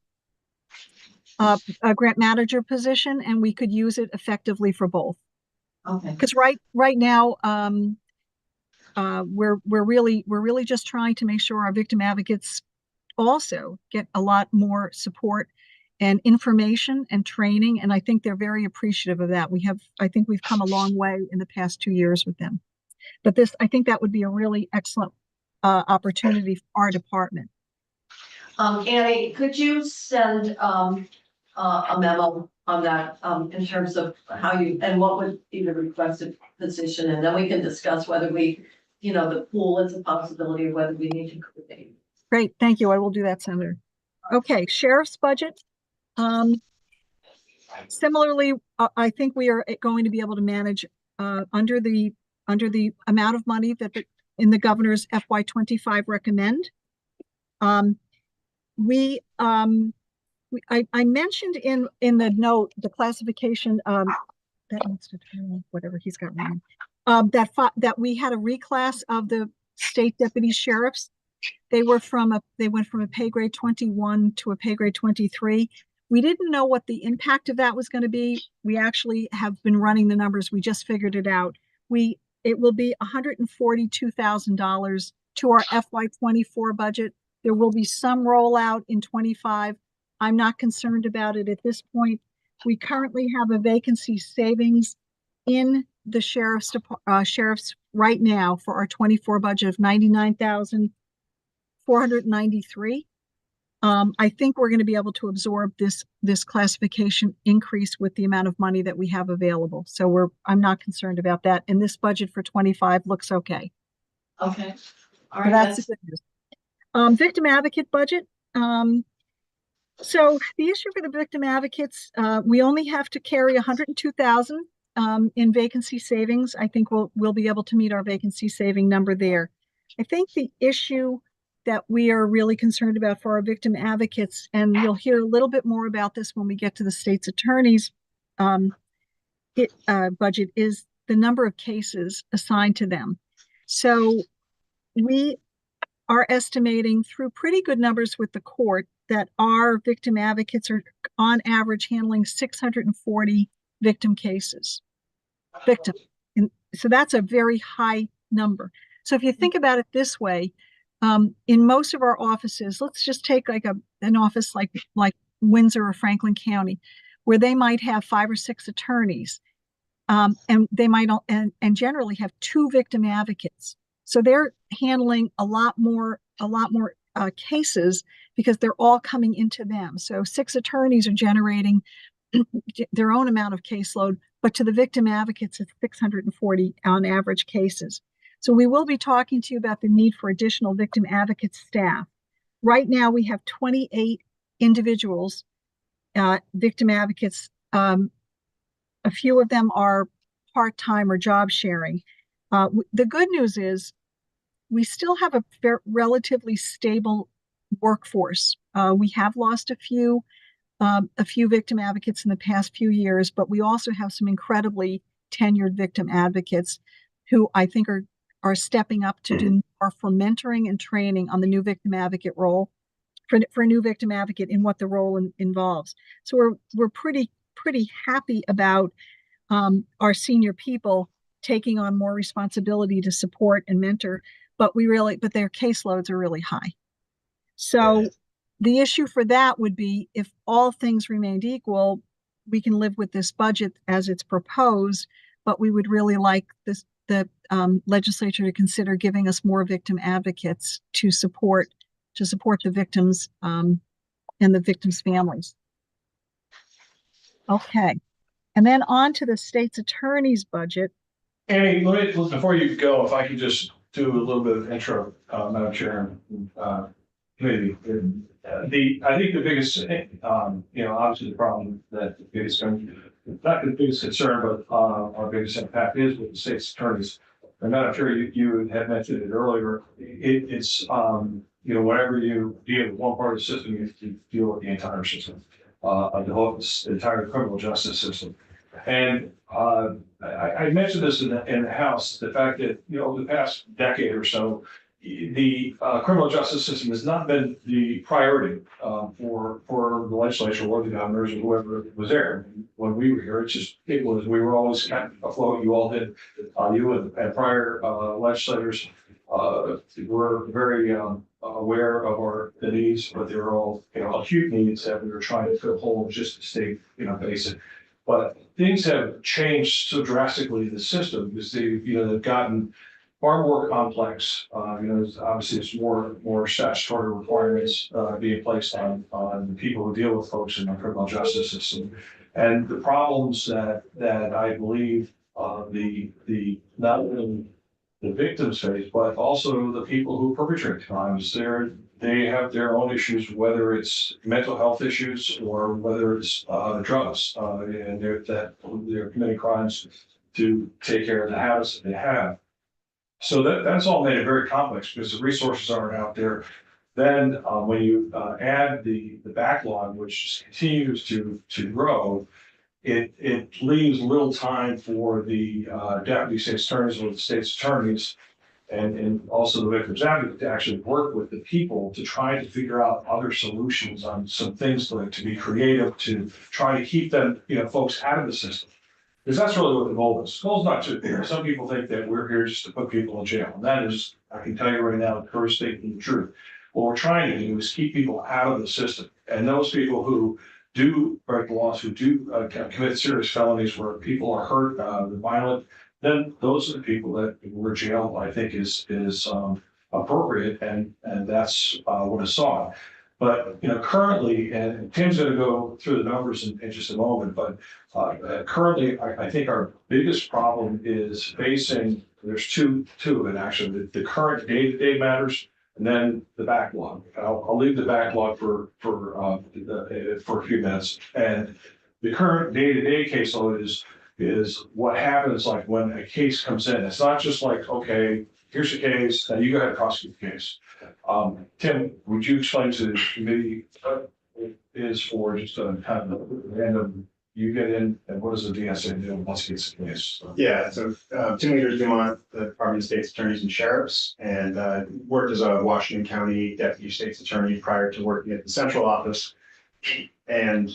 a grant manager position, and we could use it effectively for both. Okay. Because right now, we're really just trying to make sure our victim advocates also get a lot more support and information and training, and I think they're very appreciative of that. I think we've come a long way in the past 2 years with them. But I think that would be a really excellent opportunity for our department. Annie, could you send a memo on that in terms of how and what would be the requested position, and then we can discuss whether the pool is a possibility or whether we need to coordinate. Great, thank you. I will do that, Senator. Okay, sheriff's budget. Similarly, I think we are going to be able to manage under the amount of money that in the governor's FY25 recommend. I mentioned in the note the classification that needs to turn whatever he's got wrong. That we had a reclass of the state deputy sheriffs. They went from a pay grade 21 to a pay grade 23. We didn't know what the impact of that was going to be. We actually have been running the numbers. We just figured it out. It will be $142,000 to our FY24 budget. There will be some rollout in 25. I'm not concerned about it at this point. We currently have a vacancy savings in the sheriff's right now for our 24 budget of $99,493. I think we're going to be able to absorb this classification increase with the amount of money that we have available. So I'm not concerned about that. And this budget for 25 looks okay. Okay. All right. So that's the good news. Victim advocate budget. So the issue for the victim advocates, we only have to carry 102,000 in vacancy savings. I think we'll be able to meet our vacancy saving number there. I think the issue that we are really concerned about for our victim advocates, and you'll hear a little bit more about this when we get to the state's attorney's budget, is the number of cases assigned to them. So we are estimating through pretty good numbers with the court that our victim advocates are on average handling 640 victim cases. And so that's a very high number. So if you think about it this way, in most of our offices, let's just take like an office like Windsor or Franklin County, where they might have 5 or 6 attorneys, and they might and generally have 2 victim advocates. So they're handling a lot more cases because they're all coming into them. So 6 attorneys are generating their own amount of caseload, but to the victim advocates, it's 640 on average cases. So we will be talking to you about the need for additional victim advocate staff. Right now, we have 28 individuals, victim advocates. A few of them are part-time or job sharing. The good news is we still have a relatively stable workforce. We have lost a few victim advocates in the past few years, but we also have some incredibly tenured victim advocates who I think are stepping up to do more for mentoring and training on the new victim advocate role for a new victim advocate in what the role involves. So we're pretty happy about our senior people taking on more responsibility to support and mentor, but their caseloads are really high. So the issue for that would be if all things remained equal, we can live with this budget as it's proposed, but we would really like the legislature to consider giving us more victim advocates to support the victims and the victims' families. Okay, and then on to the state's attorney's budget. Annie, before you go, if I could just do a little bit of intro, Madam Chair, maybe. I think the biggest, obviously the problem that the biggest, not the biggest concern, but our biggest impact is with the state's attorneys. And Madam Chair, you had mentioned it earlier. It's whenever you deal with one part of the system, you have to deal with the entire system, the whole entire criminal justice system. And I mentioned this in the House, the fact that, over the past decade or so, the criminal justice system has not been the priority for the legislature or the governors or whoever was there. When we were here, we were always kind of afloat. You all did, you and prior legislators were very aware of the needs, but they were all acute needs that we were trying to fill holes just to stay basic. But things have changed so drastically in the system because they've gotten far more complex. Obviously it's more statutory requirements being placed on the people who deal with folks in the criminal justice system. And the problems that I believe the not only the victims face, but also the people who perpetrate crimes, they have their own issues, whether it's mental health issues or whether it's drugs, and they're committing crimes to take care of the habits that they have. So that's all made it very complex because the resources aren't out there. Then when you add the backlog, which continues to grow, it leaves little time for the deputy state's attorneys or the state's attorneys and also the victims advocate to actually work with the people to try to figure out other solutions on some things like to be creative, to try to keep them, folks out of the system. Because that's really what the goal is. The goal is not to, some people think that we're here just to put people in jail. And that is, I can tell you right now, the current statement the truth. What we're trying to do is keep people out of the system. And those people who do break the laws, who do commit serious felonies where people are hurt, violent, then those are the people that were jailed, I think is appropriate. And that's what is sought. But, currently, and Tim's going to go through the numbers in just a moment, but currently, I think our biggest problem is facing, there's two of it actually, the current day-to-day matters and then the backlog. I'll leave the backlog for a few minutes. And the current day-to-day caseload is what happens like when a case comes in. It's not just like, okay, here's a case, now you go ahead and prosecute the case. Tim, would you explain to the committee what it is for just a kind of random, you get in and what does the DSA do once it gets the case? Yeah, so Tim Leaders Dumont, the Department of State's Attorneys and Sheriffs, and worked as a Washington County Deputy State's Attorney prior to working at the central office. And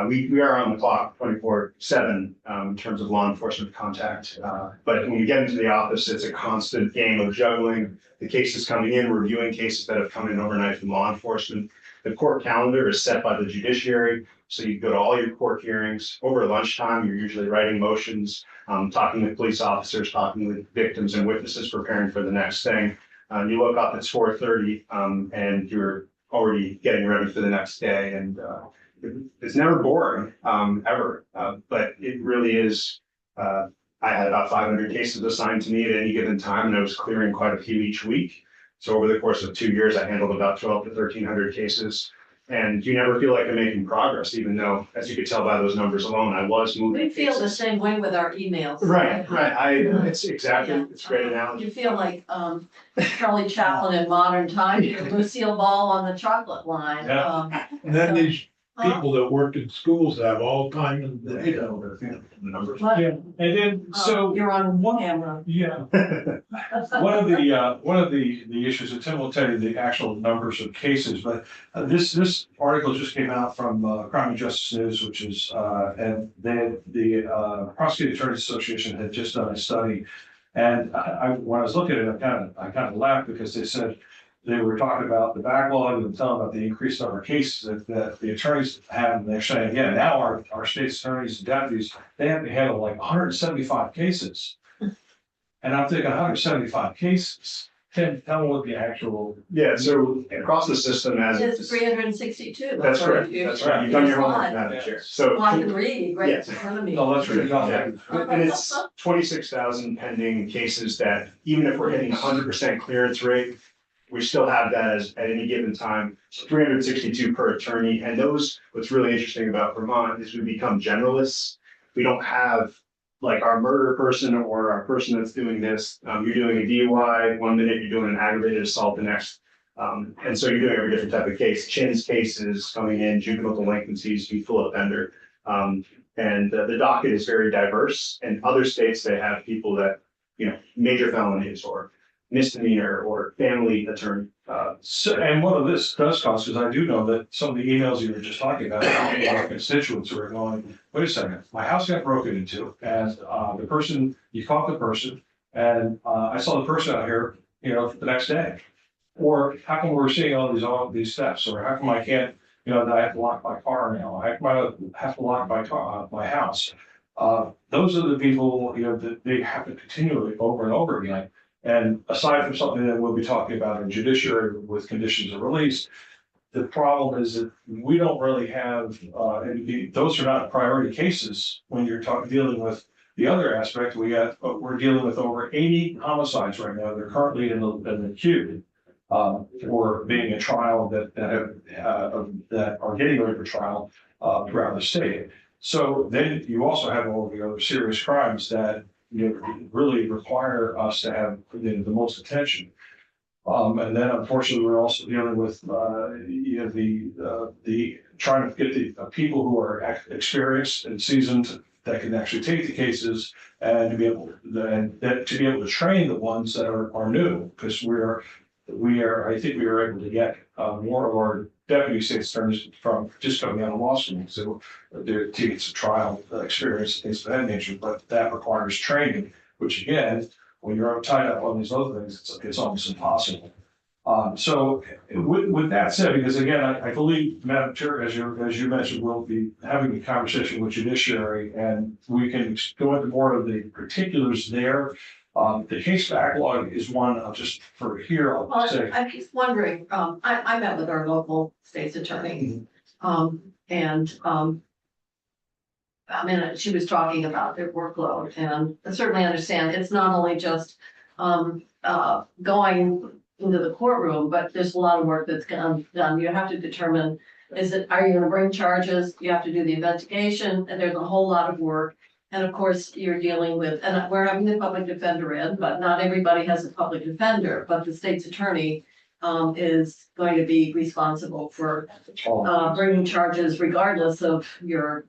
we are on the clock 24/7 in terms of law enforcement contact. But when we get into the office, it's a constant game of juggling the cases coming in, reviewing cases that have come in overnight from law enforcement. The court calendar is set by the judiciary. So you go to all your court hearings over lunchtime. You're usually writing motions, talking with police officers, talking with victims and witnesses, preparing for the next thing. You look up, it's 4:30, and you're already getting ready for the next day, and it's never boring, ever, but it really is. I had about 500 cases assigned to me at any given time, and I was clearing quite a few each week. So over the course of 2 years, I handled about 12 to 1,300 cases. And you never feel like you're making progress, even though, as you could tell by those numbers alone, I was moving. We feel the cases. same way with our emails. Right. It's exactly, it's a great analogy. You feel like, Charlie Chaplin in modern times, Lucille Ball on the chocolate line. Yeah. And then So- these people that work in schools have all time in the day, the numbers. But, Yeah, and then, so, You're on camera. yeah, one of the issues, and Tim will tell you the actual numbers of cases, but this article just came out from Crime and Justice News, which is, and then the Prosecuting Attorneys Association had just done a study. And when I was looking at it, I kind of laughed because they said, they were talking about the backlog and telling about the increased number of cases that the attorneys have, and they're saying, yeah, now our state's attorneys and deputies, they have to handle like 175 cases. And I'm thinking 175 cases, tell me what the actual. Yeah, so across the system as. It's 362. That's correct, that's right. You've done your homework, Madam Chair. So. Well, I can read, right in Yes. front of me. No, that's really not. Yeah. And it's 26,000 pending cases that, even if we're hitting 100% clearance rate, we still have that as at any given time, 362 per attorney. And those, what's really interesting about Vermont is we become generalists. We don't have like our murder person or our person that's doing this. You're doing a DUI 1 minute, you're doing an aggravated assault the next. And so you're doing every different type of case, chins cases coming in, juvenile delinquencies, youthful offender. And the docket is very diverse. And other states, they have people that, major felonies or misdemeanor or family attorney. So, and what of this does cost, because I do know that some of the emails you were just talking about, our constituents who are going, wait a second, my house got broken into, and the person, you caught the person, and I saw the person out here, the next day. Or how come we're seeing all these steps, or how come I can't, that I have to lock my car now, I have to lock my car, my house. Those are the people, that they have to continually over and over again. And aside from something that we'll be talking about in judiciary with conditions of release, the problem is that we don't really have, those are not priority cases when you're dealing with the other aspect. We're dealing with over 80 homicides right now. They're currently in the queue for being a trial that are getting ready for trial throughout the state. So then you also have all the other serious crimes that really require us to have the most attention. And then unfortunately, we're also dealing with the trying to get the people who are experienced and seasoned that can actually take the cases and to be able to train the ones that are new, because I think we are able to get more of our deputy state attorneys from just coming out of law school, so they're to get some trial experience, things of that nature, but that requires training, which again, when you're tied up on these other things, it's almost impossible. So with that said, because again, I believe, Madam Chair, as you mentioned, we'll be having a conversation with judiciary, and we can go into more of the particulars there. The case backlog is one, I'll just for here, I'll say. I'm just wondering, I met with our local state's attorney. She was talking about their workload, and I certainly understand it's not only just going into the courtroom, but there's a lot of work that's done. You have to determine, are you gonna bring charges? You have to do the investigation, and there's a whole lot of work. And of course, you're dealing with, and we're having the public defender in, but not everybody has a public defender, but the state's attorney is going to be responsible for bringing charges regardless of your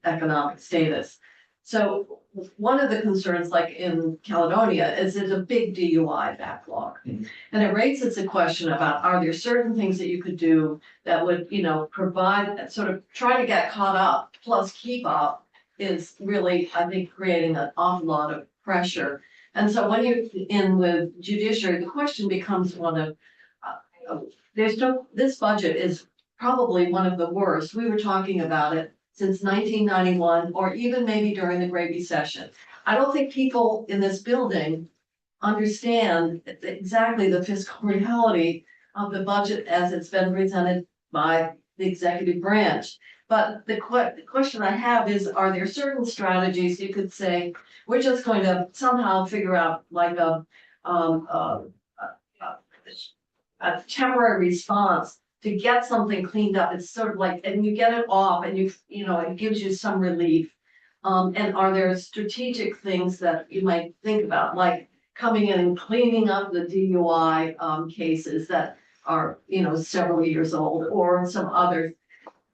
economic status. So one of the concerns, like in Caledonia, is there's a big DUI backlog. And it raises a question about, are there certain things that you could do that would, provide, sort of try to get caught up plus keep up, is really, I think, creating an awful lot of pressure. And so when you're in with judiciary, the question becomes one of, this budget is probably one of the worst. We were talking about it since 1991, or even maybe during the Great Recession. I don't think people in this building understand exactly the fiscal reality of the budget as it's been presented by the executive branch. But the question I have is, are there certain strategies you could say, we're just going to somehow figure out like a temporary response to get something cleaned up? It's sort of like, and you get it off and you know, it gives you some relief. And are there strategic things that you might think about, like coming in and cleaning up the DUI cases that are, you know, several years old, or some other?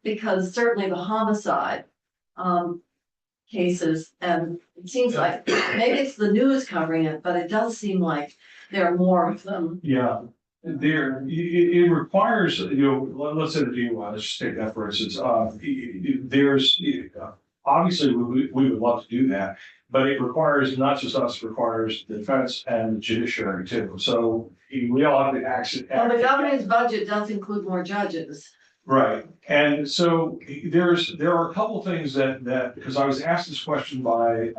Because certainly the homicide cases, and it seems like maybe it's the news covering it, but it does seem like there are more of them. Yeah, it requires, you know, let's say the DUI, let's just take that for instance, there's, obviously, we would love to do that, but it requires, not just us, it requires the defense and the judiciary too, so we all have to act. Well, the governor's budget does include more judges. Right, and so there are a couple things that, because I was asked this question by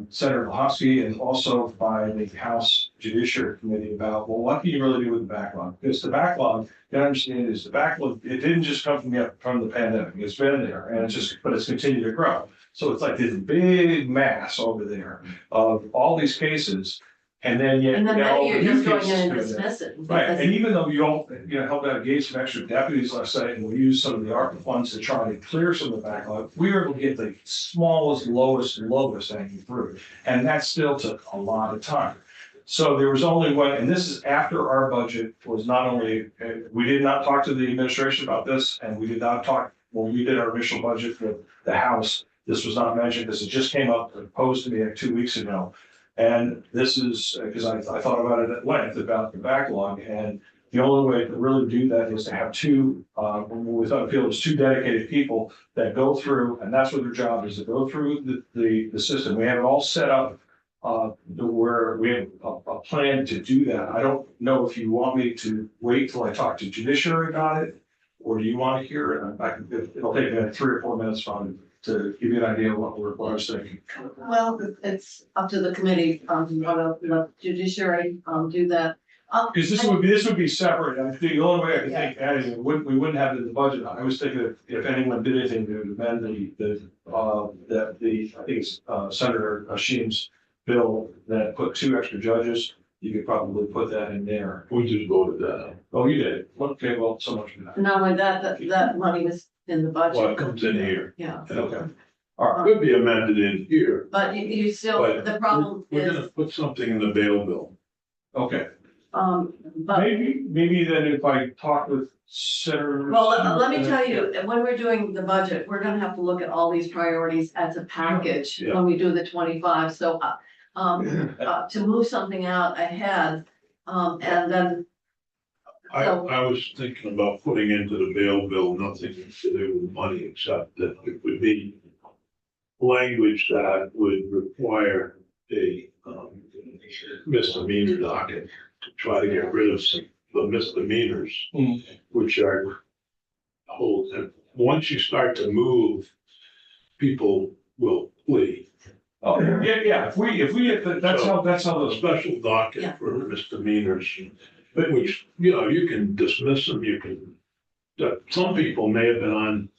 Senator Lahosky and also by the House Judiciary Committee about, well, what can you really do with the backlog? Because the backlog, you gotta understand, is the backlog, it didn't just come from the pandemic, it's been there, and but it's continued to grow. So it's like this big mass over there of all these cases. And then yet. And then many are just going in and doing that. dismissing. Right, and even though you don't, you know, help out engage some extra deputies last night, and we use some of the ARPA funds to try to clear some of the backlog, we were able to get the smallest, lowest hanging fruit. And that still took a lot of time. So there was only one, and this is after our budget was not only, we did not talk to the administration about this, and we did not talk, when we did our initial budget for the House, this was not mentioned, because it just came up, proposed to me like 2 weeks ago. And this is, because I thought about it at length about the backlog, and the only way to really do that is to have two, we thought it was two dedicated people that go through, and that's what their job is, to go through the system. We have it all set up where we have a plan to do that. I don't know if you want me to wait till I talk to judiciary about it, or do you want to hear it? It'll take 3 or 4 minutes from to give you an idea of what I was thinking. Well, it's up to the committee, the judiciary, do that. Because this would be separate. I think the only way I can think adding it, we wouldn't have it in the budget. I was thinking if anyone did anything to amend I think it's Senator Sheen's bill that put 2 extra judges, you could probably put that in there. We just voted that. Oh, you did? Okay, well, so much for that. Not only that money was in the budget. Well, it comes in here. Yeah. Okay. All right. Could be amended in here. But you still, But the problem We're is, gonna put something in the bail bill. Okay. but, Maybe then if I talk with senators. well, let me tell you, when we're doing the budget, we're gonna have to look at all these priorities as a package Yeah. when we do the 25, so, to move something out ahead, and then. I was thinking about putting into the bail bill nothing to do with money, except that it would be language that would require a misdemeanor docket to try to get rid of some the misdemeanors, which are hold. And once you start to move, people will flee. Oh, yeah, if we get that's how A the special docket for misdemeanors, which, you know, you can dismiss them, you can, some people may have been on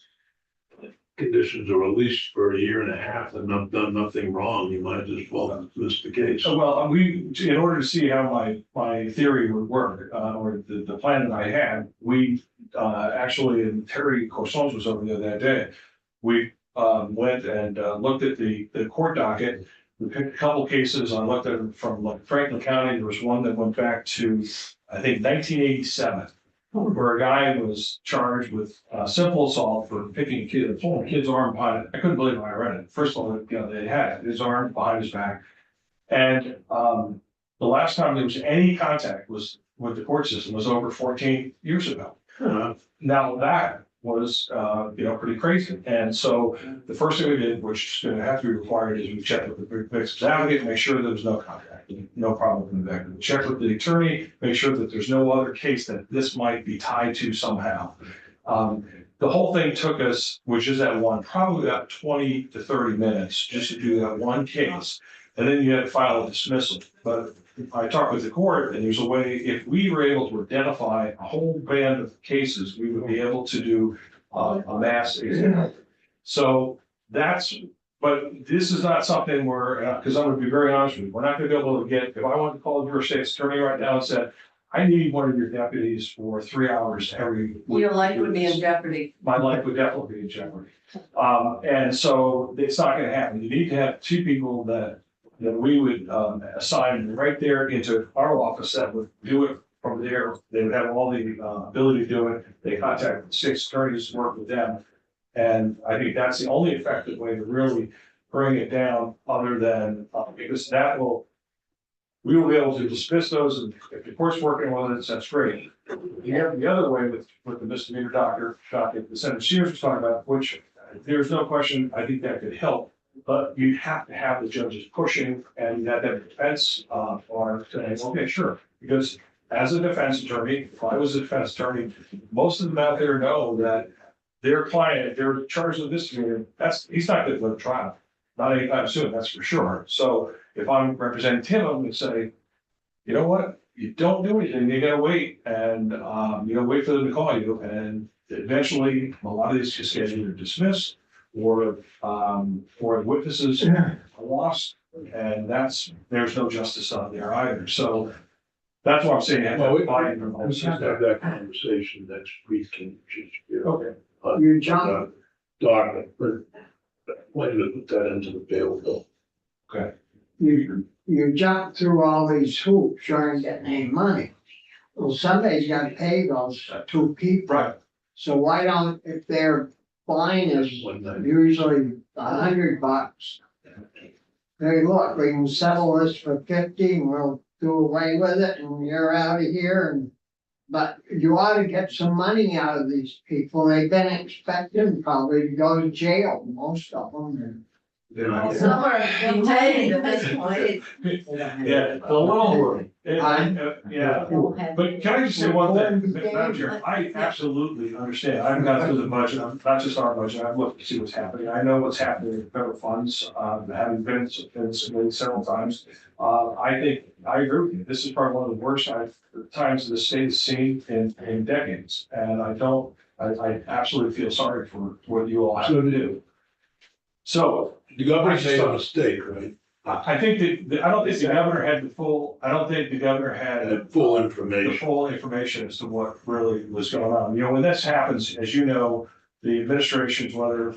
conditions of release for 1.5 years and not done nothing wrong, you might as well dismiss the case. Well, in order to see how my theory would work, or the plan that I had, we actually, and Terry Corsons was over there that day, we went and looked at the court docket. We picked a couple cases. I looked at them from like Franklin County. There was one that went back to, I think, 1987, where a guy was charged with simple assault for picking a kid, pulling a kid's arm behind it. I couldn't believe when I read it. First of all, you know, they had his arm behind his back, and the last time there was any contact was with the court system was over 14 years ago. Now that was, pretty crazy. And so the first thing we did, which is going to have to be required, is we checked with the victim's advocate, make sure there was no contact, no problem with the victim. Check with the attorney, make sure that there's no other case that this might be tied to somehow. The whole thing took us, which is that one, probably about 20 to 30 minutes just to do that one case. And then you had to file a dismissal. But I talked with the court, and there's a way, if we were able to identify a whole band of cases, we would be able to do a mass exam. So that's, but this is not something where, because I'm gonna be very honest with you, we're not gonna be able to get, if I wanted to call your state's attorney right now and said, I need one of your deputies for 3 hours every week. Your life would be in jeopardy. My life would definitely be in jeopardy. And so it's not gonna happen. You need to have 2 people that we would assign right there into our office that would do it from there. They would have all the ability to do it. They contact the state's attorneys, work with them. And I think that's the only effective way to really bring it down, other than, because that will, we will be able to dismiss those, and if the court's working with it, that's great. You have the other way with the misdemeanor docket, the Senator Sears was talking about, which there's no question, I think that could help. But you have to have the judges pushing, and you have to have the defense, or saying, okay, sure. Because as a defense attorney, if I was a defense attorney, most of them out there know that their client, if they're charged with misdemeanor, he's not gonna go to trial. Not anytime soon, that's for sure. So if I'm representing Tim, I'm gonna say, you know what, you don't do anything, you gotta wait, and, wait for them to call you, and eventually, a lot of these just get either dismissed, or witnesses are lost, and there's no justice out there either, so that's why I'm saying. We have to have that conversation next week, and just, Okay. You jump, document, but when to put that into the bail bill. Okay. you jump through all these hoops, you aren't getting any money. Well, somebody's gotta pay those 2 people. Right. So why don't, if their fine is usually $100. Hey, look, we can settle this for 50 and we'll do away with it and you're out of here but you ought to get some money out of these people. They've been expecting probably to go to jail, most of them. Some are detained at this point. Yeah, a little, yeah. But can I just say one thing, Madam Chair? I absolutely understand. I've gone through the budget, not just our budget, I've looked to see what's happening. I know what's happening with federal funds, having been several times. I agree with you. This is probably one of the worst times the state has seen in decades. And I absolutely feel sorry for what you all have to do. So. The governor made a mistake, right? I think that, I don't think the governor had Had full information. the full information as to what really was going on. When this happens, as you know, the administrations, whatever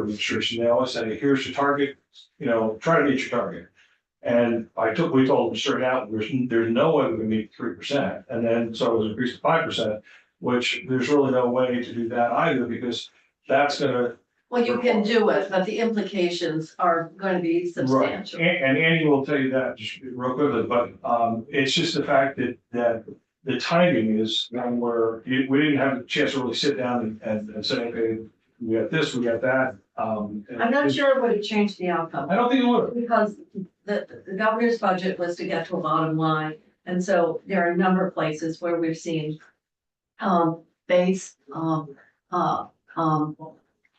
administration, they always say, here's your target, try to meet your target. And we told them straight out, there's no way we can meet 3%. And then, so it was increased to 5%, which there's really no way to do that either, because that's gonna. Well, you can do it, but the implications are going to be substantial. Right. And Andy will tell you that just real quickly, but it's just the fact that the timing is one where we didn't have a chance to really sit down and say, okay, we got this, we got that. I'm not sure it would have changed the outcome. I don't think it would have. Because the governor's budget was to get to a bottom line. And so there are a number of places where we've seen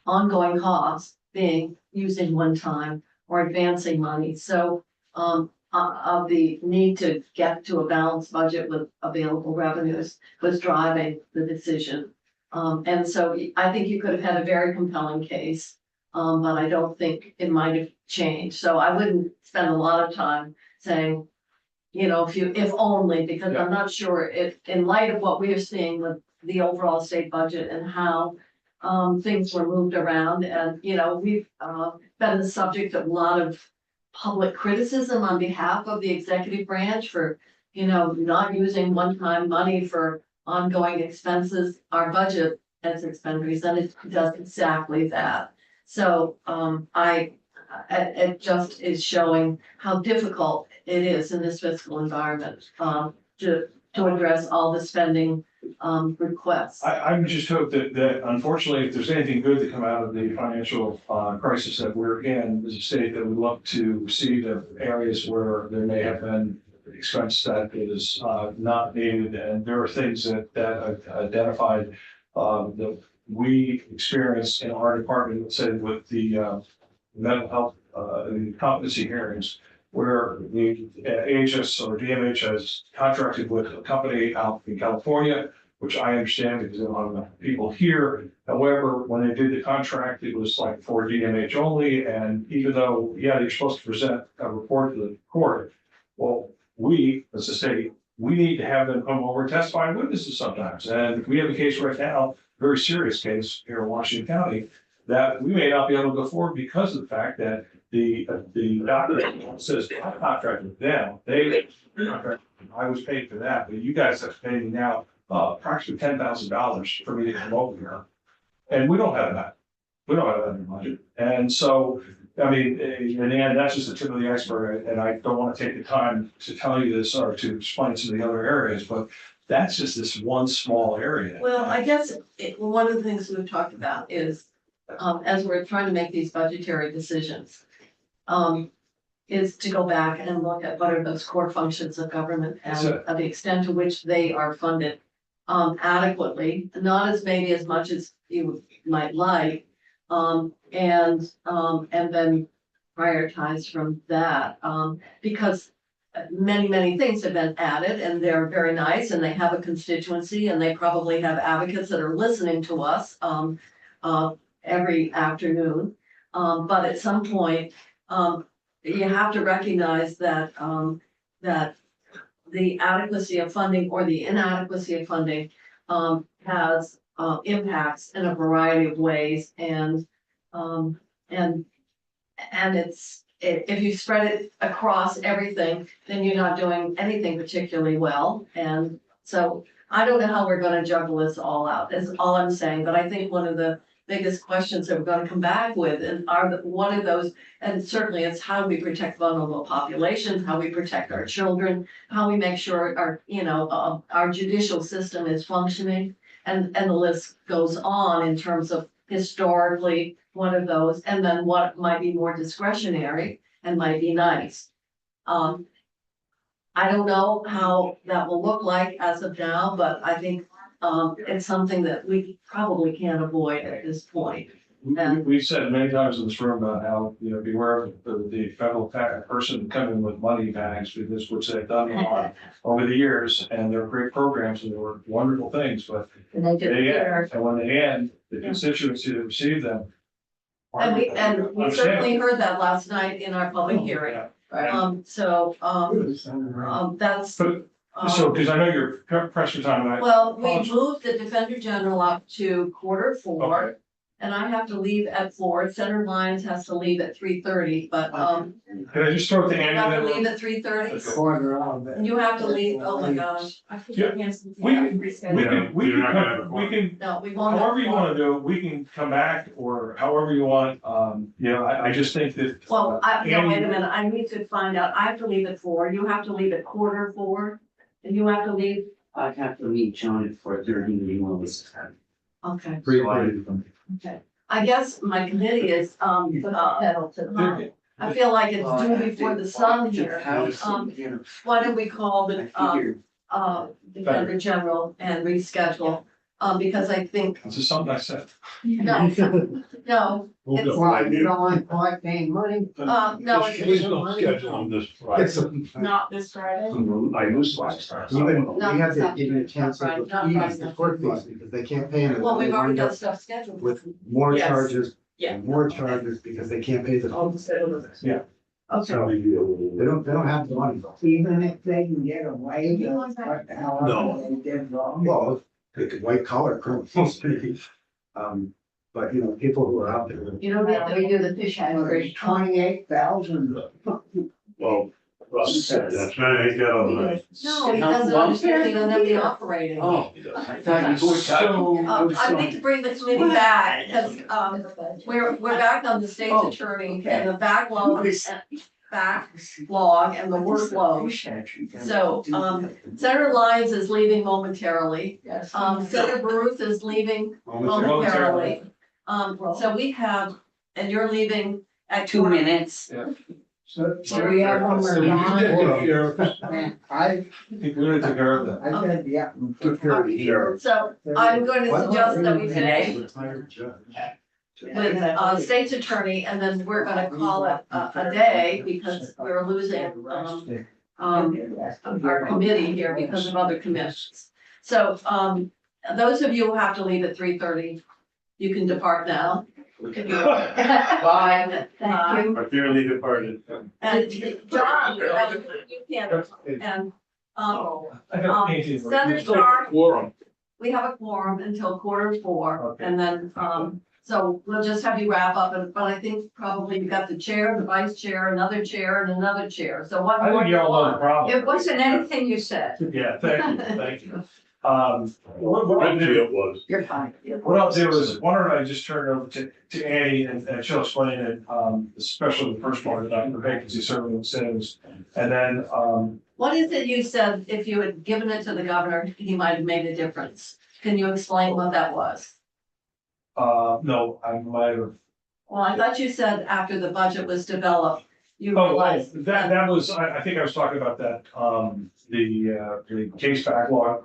ongoing costs being used in one time or advancing money. So of the need to get to a balanced budget with available revenues was driving the decision. And so I think you could have had a very compelling case, but I don't think it might have changed. So I wouldn't spend a lot of time saying, if only, because I'm not sure if, in light of what we are seeing with the overall state budget and how things were moved around, and we've been the subject of a lot of public criticism on behalf of the executive branch for not using one-time money for ongoing expenses. Our budget as expenditures, and it does exactly that. So it just is showing how difficult it is in this fiscal environment to address all the spending requests. I'm just hope that unfortunately, if there's anything good to come out of the financial crisis that we're in as a state, that we look to see the areas where there may have been expense that is not needed, and there are things that I've identified that we experienced in our department, let's say with the mental health competency hearings, where the AHS or DMH has contracted with a company out in California, which I understand because there are a lot of people here. However, when they did the contract, it was like for DMH only, and even though, yeah, you're supposed to present a report to the court, well, we, as a state, we need to have them come over and testify witnesses sometimes. And we have a case right now, very serious case here in Washington County, that we may not be able to go forward because of the fact that the doctor says, I contracted with them, I was paid for that, but you guys have to pay me now approximately $10,000 for me to come over here. And we don't have that. We don't have that in the budget. And so, I mean, in the end, that's just the tip of the iceberg. And I don't want to take the time to tell you this or to explain some of the other areas, but that's just this one small area. Well, I guess one of the things we've talked about is, as we're trying to make these budgetary decisions, is to go back and look at what are those core functions of government and the extent to which they are funded adequately, not as maybe as much as you might like, and then prioritize from that, because many things have been added and they're very nice and they have a constituency and they probably have advocates that are listening to us every afternoon. But at some point, you have to recognize that that the adequacy of funding or the inadequacy of funding has impacts in a variety of ways, and it's if you spread it across everything, then you're not doing anything particularly well. And so I don't know how we're going to juggle this all out. That's all I'm saying. But I think one of the biggest questions that we're going to come back with and one of those, and certainly it's how we protect vulnerable populations, how we protect our children, how we make sure our judicial system is functioning, and the list goes on in terms of historically one of those, and then what might be more discretionary and might be nice. I don't know how that will look like as of now, but I think it's something that we probably can't avoid at this point. We've said many times in this room about how, beware of the federal person coming with money bags, because which they've done a lot over the years, and they're great programs and they were wonderful things, but And they did. and when they end, the constituency that received them. And we certainly heard that last night in our public hearing. That's. So, because I know you're pressed for time, and I. Well, we moved the Defender General up to 4:45, and I have to leave at 4. Senator Lyons has to leave at 3:30, but, Can I just throw it to you Andy have to then? leave at 3:30? Quarter of it. You have to leave, oh my gosh. I think Yeah. we can. We You're not gonna have a we can, No, we won't. however you wanna do it, we can come back or however you want, I just think that. Well, no, wait a Andy- minute, I need to find out, I have to leave at 4, you have to leave at 4:45, and you have to leave, I have to meet John at 4:30 and he was. okay. Okay. I guess my committee is, Pedal to the. I feel like it's due before the sun here. Why don't we call the, Defender General and reschedule? Because I think, This is something I said. no, no, it's, Why, you don't want to pay money? no, Please don't schedule on this Friday. Not this Friday. I lose last time. Even, No, we have it's to not- give you a chance not to Friday, not fees, the Friday. court fees, because they can't pay them. well, we've They already wind got up stuff scheduled. with more Yes. charges, Yeah. and more charges because they can't pay the. Okay, So they don't have the money. Even if they can get away with what the hell No. they did wrong. Well, they could white collar criminals. But people who are out there. you don't have to redo the fish hatchery. 28,000. Well, Russ said that's. Trying to get on the. No, he doesn't understand, he doesn't have the operating. Oh, I thought you were talking. I need to bring the committee back, because, we're back on the state's attorney and the backlog and the workload. So, Senator Lyons is leaving momentarily. Yes. Senator Baruth is leaving momentarily. So we have, and you're leaving at 2 minutes. So we have one more Sheriff. I We're gonna take care of that. I said, yeah. Took care of the sheriff. So I'm going to suggest that we Retired say, judge. with state's attorney, and then we're gonna call it a day because we're losing our committee here because of other commitments. So those of you who have to leave at 3:30, you can depart now. Bye. Thank you. I barely departed. And John, you can, and Senator Starr, Quorum. we have a quorum until 3:45, Okay. and then, so we'll just have you wrap up, but I think probably you got the chair, the vice chair, another chair, and another chair, so one I more. think you all know the problem. It wasn't anything you said. Yeah, thank you. What I'll Maybe do, it was. You're fine. what I'll do is, why don't I just turn it over to Annie and she'll explain it, especially the first part about the vacancy serving incentives. And then, What is it you said, if you had given it to the governor, he might have made a difference? Can you explain what that was? no, I might have. Well, I thought you said after the budget was developed, you Oh, realized. that was, I think I was talking about that, the case backlog.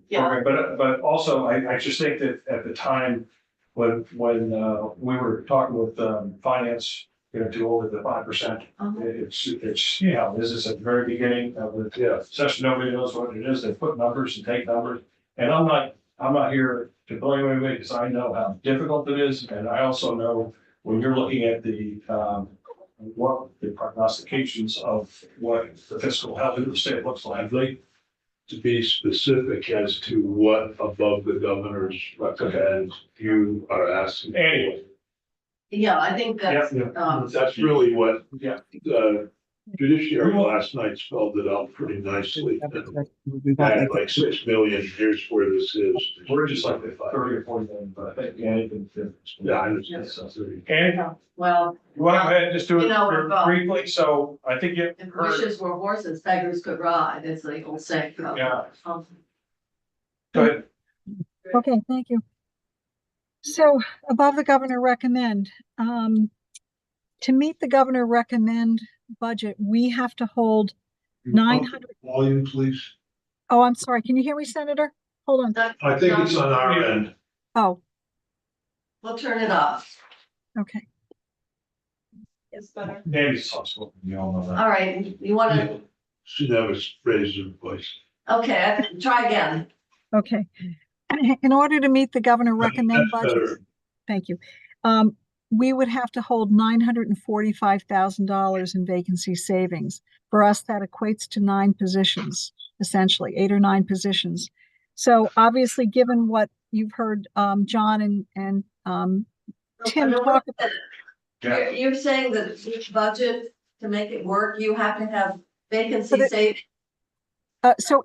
Yeah. Program, but also I just think that at the time when we were talking with finance, to go over the 5%, it's, you know, this is at the very beginning of the session, nobody knows what it is, they put numbers and take numbers. And I'm not here to blame anybody because I know how difficult it is, and I also know when you're looking at what the prognostications of what the fiscal health of the state looks like. To be specific as to what above the governor's recommend you are asking. Anyway, Yeah, I think that's, That's really what yeah. judiciary last night spelled it out pretty nicely. Added like 6 million, here's where this is. We're just like 30 or 40 million, but I think Annie can. Yeah, I understand. Annie, well, you want to go ahead and just do You know, it briefly, so I think you. if wishes were horses, beggars could ride, it's the old saying. Yeah. Go ahead. Okay, thank you. So above the governor recommend, to meet the governor recommend budget, we have to hold 900. Volume, please. Oh, I'm sorry. Can you hear me, Senator? Hold on. I think it's on our end. Oh, We'll turn it off. okay. It's better. Annie's possible, you all know that. All right, you wanna, She never raised her voice. okay, try again. Okay. In order to meet the governor recommend That's budget, better. thank you. We would have to hold $945,000 in vacancy savings. For us, that equates to 9 positions, essentially 8 or 9 positions. So obviously, given what you've heard John and Tim talk about. You're saying that this budget, to make it work, you have to have vacancy savings. So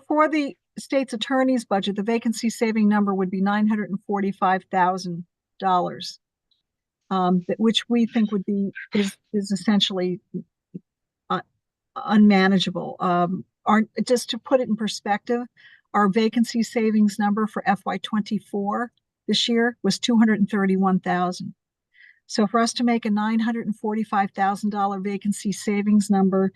for the state's attorney's budget, the vacancy saving number would be $945,000, which we think is essentially unmanageable. Just to put it in perspective, our vacancy savings number for FY24 this year was $231,000. So for us to make a $945,000 vacancy savings number,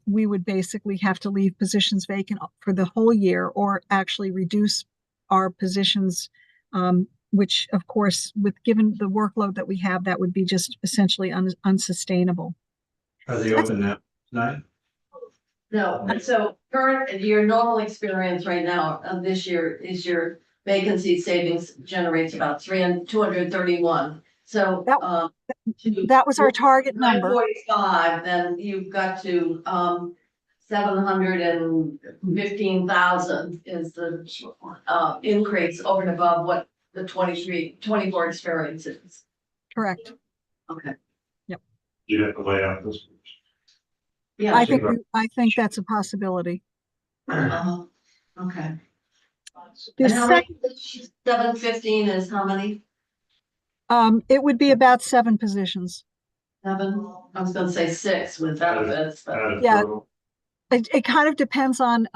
we would basically have to leave positions vacant for the whole year, or actually reduce our positions, which of course, given the workload that we have, that would be just essentially unsustainable. Are they open now tonight? No, and so your normal experience right now of this year is your vacancy savings generates about 231. So that was our target number. 945, then you've got to 715,000 is the increase over and above what the 24 experience is. Correct. Okay. Yep. You'd have to lay out this. Yeah. I think that's a possibility. Okay. The And how many, 715 is how many? It would be about 7 positions. 7? I was gonna say 6 with benefits, but. Yeah. It kind of depends on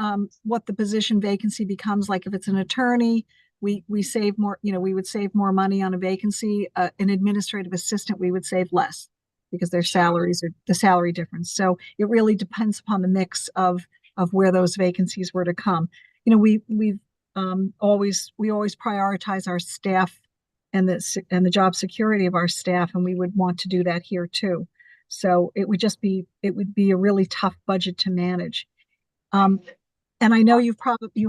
what the position vacancy becomes. Like if it's an attorney, we save more, we would save more money on a vacancy. An administrative assistant, we would save less because their salaries are the salary difference. So it really depends upon the mix of where those vacancies were to come. We always prioritize our staff and the job security of our staff, and we would want to do that here too. So it would be a really tough budget to manage. And I know you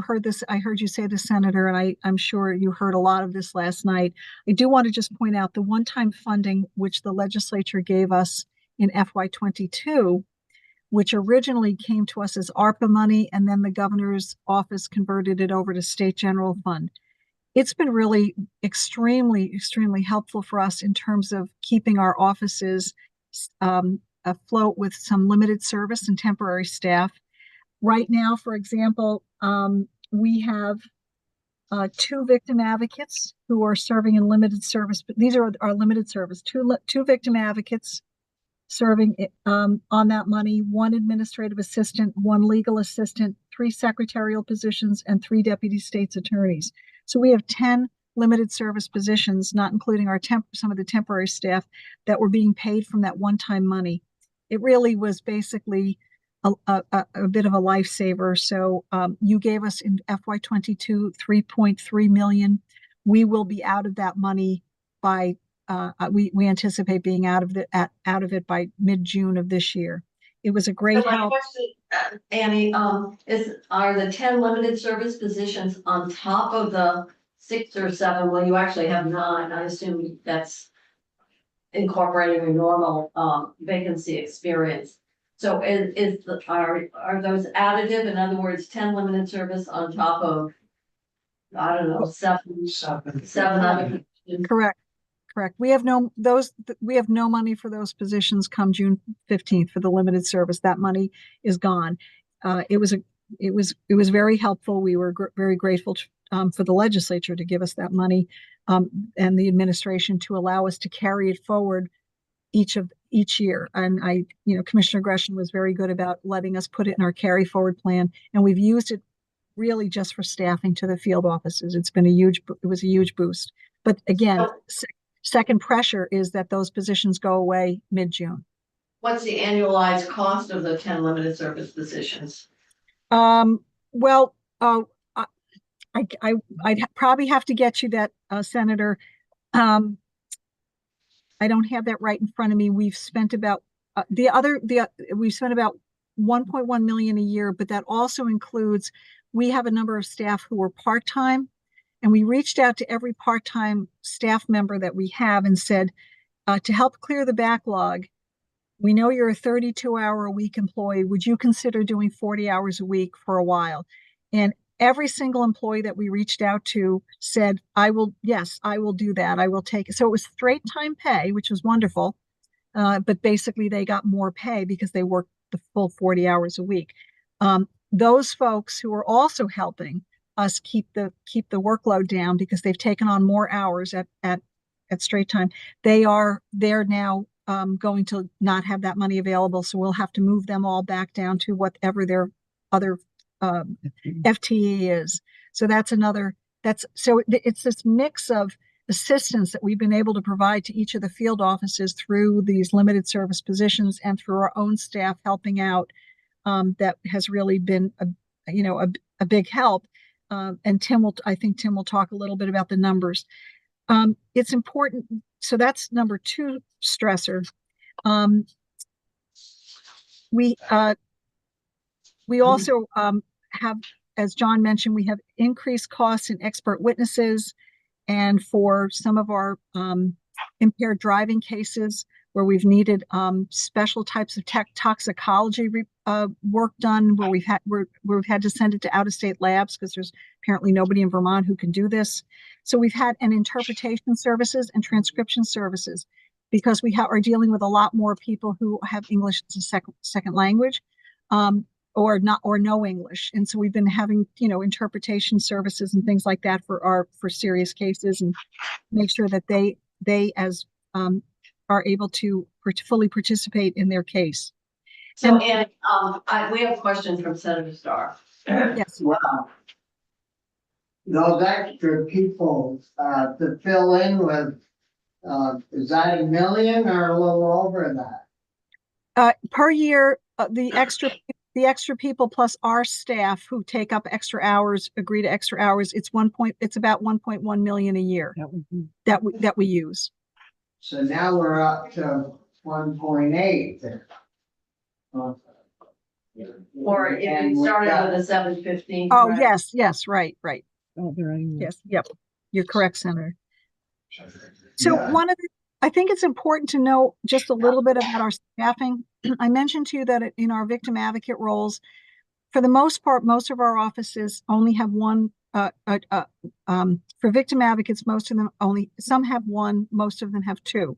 heard this, I heard you say this, Senator, and I'm sure you heard a lot of this last night. I do want to just point out the one-time funding which the legislature gave us in FY22, which originally came to us as ARPA money, and then the governor's office converted it over to state general fund. It's been really extremely, extremely helpful for us in terms of keeping our offices afloat with some limited service and temporary staff. Right now, for example, we have 2 victim advocates who are serving in limited service, but these are our limited service, two victim advocates serving on that money, 1 administrative assistant, 1 legal assistant, 3 secretarial positions, and 3 deputy state's attorneys. So we have 10 limited service positions, not including some of the temporary staff that were being paid from that one-time money. It really was basically a bit of a lifesaver. So you gave us in FY22 $3.3 million. We will be out of that money by we anticipate being out of it by mid-June of this year. It was a great help. Question, Annie, are the 10 limited service positions on top of the 6 or 7? Well, you actually have 9. I assume that's incorporating your normal vacancy experience. So are those additive? In other words, 10 limited service on top of, I don't know, 7 other positions? Correct. We have no money for those positions come June 15th for the limited service. That money is gone. It was very helpful. We were very grateful for the legislature to give us that money, and the administration to allow us to carry it forward each year. And Commissioner Gresham was very good about letting us put it in our carry forward plan, and we've used it really just for staffing to the field offices. It was a huge boost. But again, second pressure is that those positions go away mid-June. What's the annualized cost of the 10 limited service positions? Well, I'd probably have to get you that, Senator. I don't have that right in front of me. We've spent about we've spent about 1.1 million a year, but that also includes, we have a number of staff who are part-time, and we reached out to every part-time staff member that we have and said, to help clear the backlog, we know you're a 32-hour-a-week employee. Would you consider doing 40 hours a week for a while? And every single employee that we reached out to said, yes, I will do that. I will take it. So it was straight time pay, which was wonderful. But basically they got more pay because they worked the full 40 hours a week. Those folks who are also helping us keep the workload down because they've taken on more hours at straight time, they're now going to not have that money available. So we'll have to move them all back down to whatever their other FTE is. So it's this mix of assistance that we've been able to provide to each of the field offices through these limited service positions and through our own staff helping out, that has really been a big help. And I think Tim will talk a little bit about the numbers. It's important. So that's number 2 stressor. We also have, as John mentioned, we have increased costs in expert witnesses, and for some of our impaired driving cases where we've needed special types of toxicology work done, where we've had to send it to out-of-state labs because there's apparently nobody in Vermont who can do this. So we've had an interpretation services and transcription services because we are dealing with a lot more people who have English as a second language, or no English. And so we've been having, interpretation services and things like that for serious cases, and make sure that they are able to fully participate in their case. So, Annie, we have a question from Senator Starr. Yes. Wow. Those extra people, to fill in with, is that $1 million or a little over that? Per year, the extra the extra people plus our staff who take up extra hours, agree to extra hours, it's about 1.1 million a year that we use. So now we're up to 1.8. Or if it started with a 715. Oh, yes, right. Yes, yep, you're correct, Senator. So I think it's important to know just a little bit about our staffing. I mentioned to you that in our victim advocate roles, for the most part, most of our offices only have one. For victim advocates, some have one, most of them have two.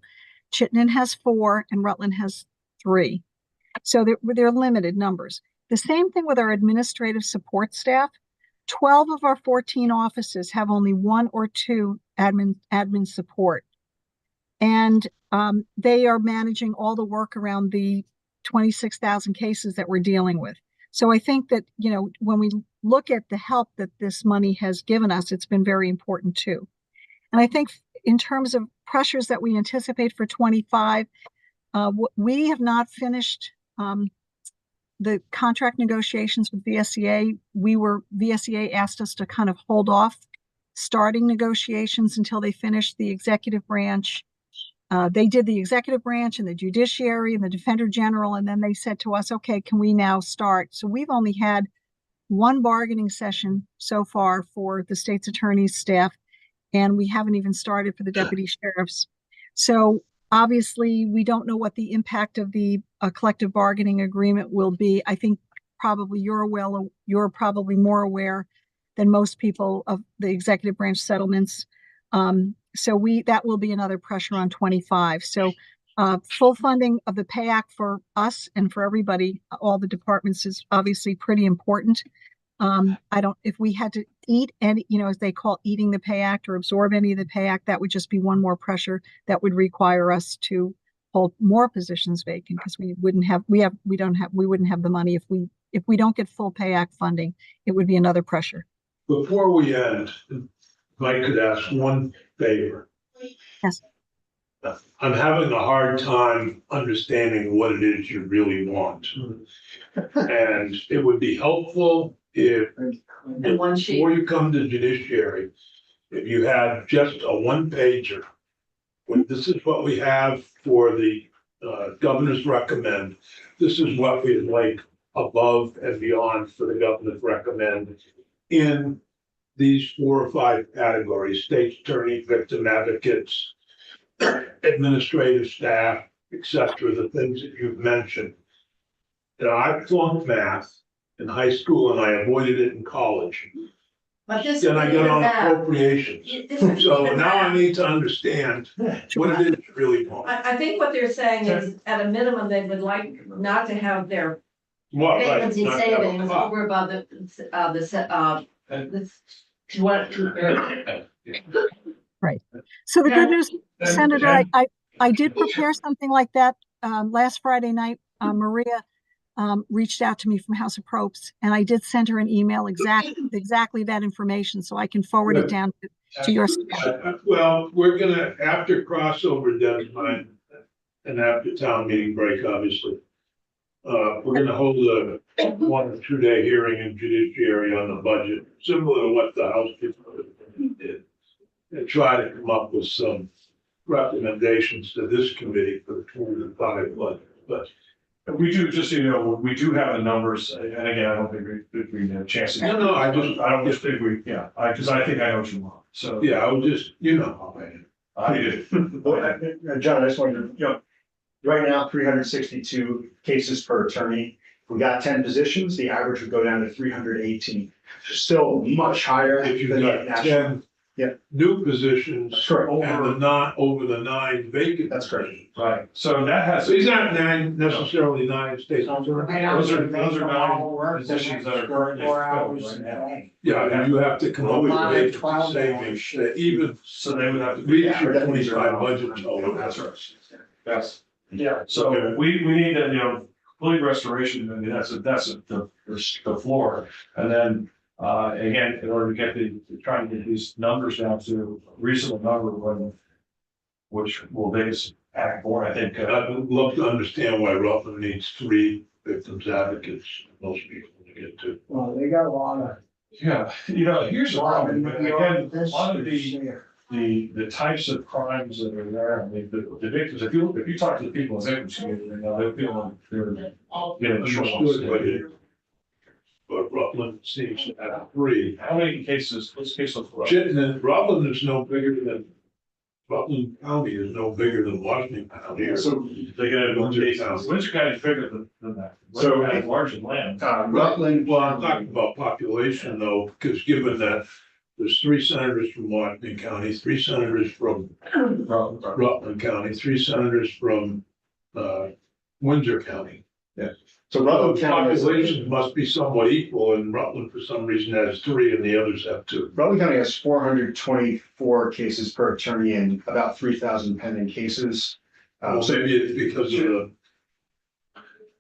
Chittenden has 4 and Rutland has 3. So they're limited numbers. The same thing with our administrative support staff. 12 of our 14 offices have only 1 or 2 admin support. And they are managing all the work around the 26,000 cases that we're dealing with. So I think that, when we look at the help that this money has given us, it's been very important too. And I think in terms of pressures that we anticipate for 25, we have not finished the contract negotiations with VSEA. VSEA asked us to kind of hold off starting negotiations until they finished the executive branch. They did the executive branch and the judiciary and the defender general, and then they said to us, okay, can we now start? So we've only had 1 bargaining session so far for the state's attorney's staff, and we haven't even started for the deputy sheriffs. So obviously, we don't know what the impact of the collective bargaining agreement will be. I think probably you're probably more aware than most people of the executive branch settlements. So that will be another pressure on 25. So full funding of the Pay Act for us and for everybody, all the departments, is obviously pretty important. If we had to eat any, as they call eating the Pay Act or absorb any of the Pay Act, that would just be one more pressure that would require us to hold more positions vacant, because we wouldn't have the money if we don't get full Pay Act funding. It would be another pressure. Before we end, if I could ask one favor. Yes. I'm having a hard time understanding what it is you really want. And it would be helpful if, before you come to judiciary, if you had just a 1-pager. This is what we have for the governor's recommend. This is what we'd like above and beyond for the governor's recommend in these 4 or 5 categories: state attorney, victim advocates, administrative staff, etc., the things that you've mentioned. I flunked math in high school and I avoided it in college. But Then I got on appropriations. So now I need to understand what it is you really want. I think what they're saying is, at a minimum, they would like not to have their What, right, vacancy not to have a savings clock. over above Right. So the good news, Senator, I did prepare something like that last Friday night. Maria reached out to me from House of Propes, and I did send her an email exactly that information, so I can forward it down to your staff. Well, we're gonna, after crossover deadline and after town meeting break, obviously, we're gonna hold a 1 or 2 day hearing in judiciary on the budget, similar to what the House people did, and try to come up with some recommendations to this committee for the 25 budget. But we do, just so you know, we do have the numbers, and again, I don't think we have a chance to. No, I don't think because I think I know what you want, so. Yeah, I would just, I do. John, I just wanted to, right now, 362 cases per attorney. If we got 10 positions, the average would go down to 318. Still much higher. if you than got national. 10 new positions and over the 9 vacant. That's correct. Right, so that has. So these aren't 9 necessarily 9 states. Those are 9 positions that are currently filled right now. Yeah, you have to come up with vacancy savings that even. So they would have to. Reach your 25 budget total. That's right. Yes. Yeah, so we need to, complete restoration, and that's the floor. And then, again, in order to get trying to get these numbers down to a reasonable number, which will base Act 4, I think. I'd love to understand why Rutland needs 3 victims advocates, most people to get to. Well, they got a lot of. Yeah, here's the problem, again, a lot of the types of crimes that are there, I mean, the victims, if you talk to the people in the victims community, they feel like they're getting short. But Rutland seems to have 3. How many cases, what's the case of Rutland? Chittenden, Rutland is no bigger than, Rutland County is no bigger than Washington County. So they get a Windsor case, County. Windsor County is bigger than that. So- Windsor County is large in land. Rutland, well, I'm talking about population though, because given that there's 3 senators from Washington County, 3 senators from Rutland County, 3 senators from, Windsor County. So So Rutland County, population must be somewhat equal, and Rutland for some reason has 3 and the others have 2. Rutland County has 424 cases per attorney and about 3,000 pending cases. Well, So maybe it's because of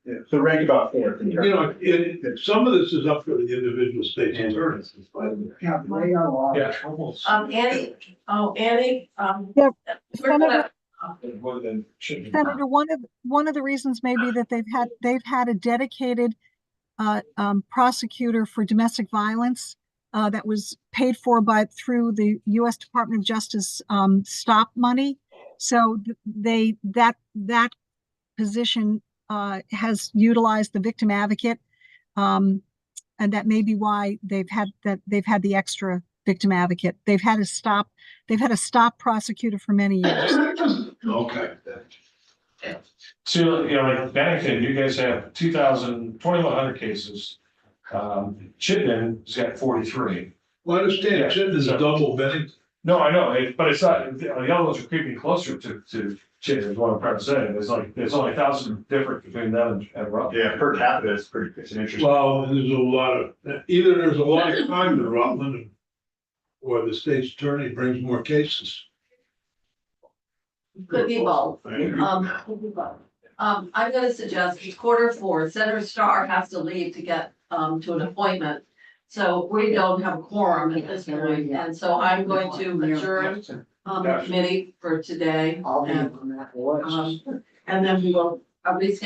the, the rank about 4th. you know, some of this is up to the individual state's attorneys. Yeah, they got a lot. Yeah, almost. Annie, Yeah, we're gonna- More than should be. Senator, one of the reasons may be that they've had a dedicated prosecutor for domestic violence that was paid for through the U.S. Department of Justice stop money. So that position has utilized the victim advocate, and that may be why they've had the extra victim advocate. They've had a stop prosecutor for many years. Okay. So, like Bennington, you guys have 2,100 cases. Chippen's got 43. Well, I understand, Chittenden is double Bennington. No, I know, but it's not, the other ones are creeping closer to Chittenden, is what I'm trying to say. There's only 1,000 different between them and Rutland. Yeah, per capita, it's an interesting. Well, there's a lot of, either there's a lot of crime in Rutland, or the state's attorney brings more cases. could be both. I'm gonna suggest Q4, Senator Starr has to leave to get, to an appointment. So we don't have a quorum at this point, and so I'm going to adjourn, the committee for today. I'll be And, on that list. and then we will, reschedule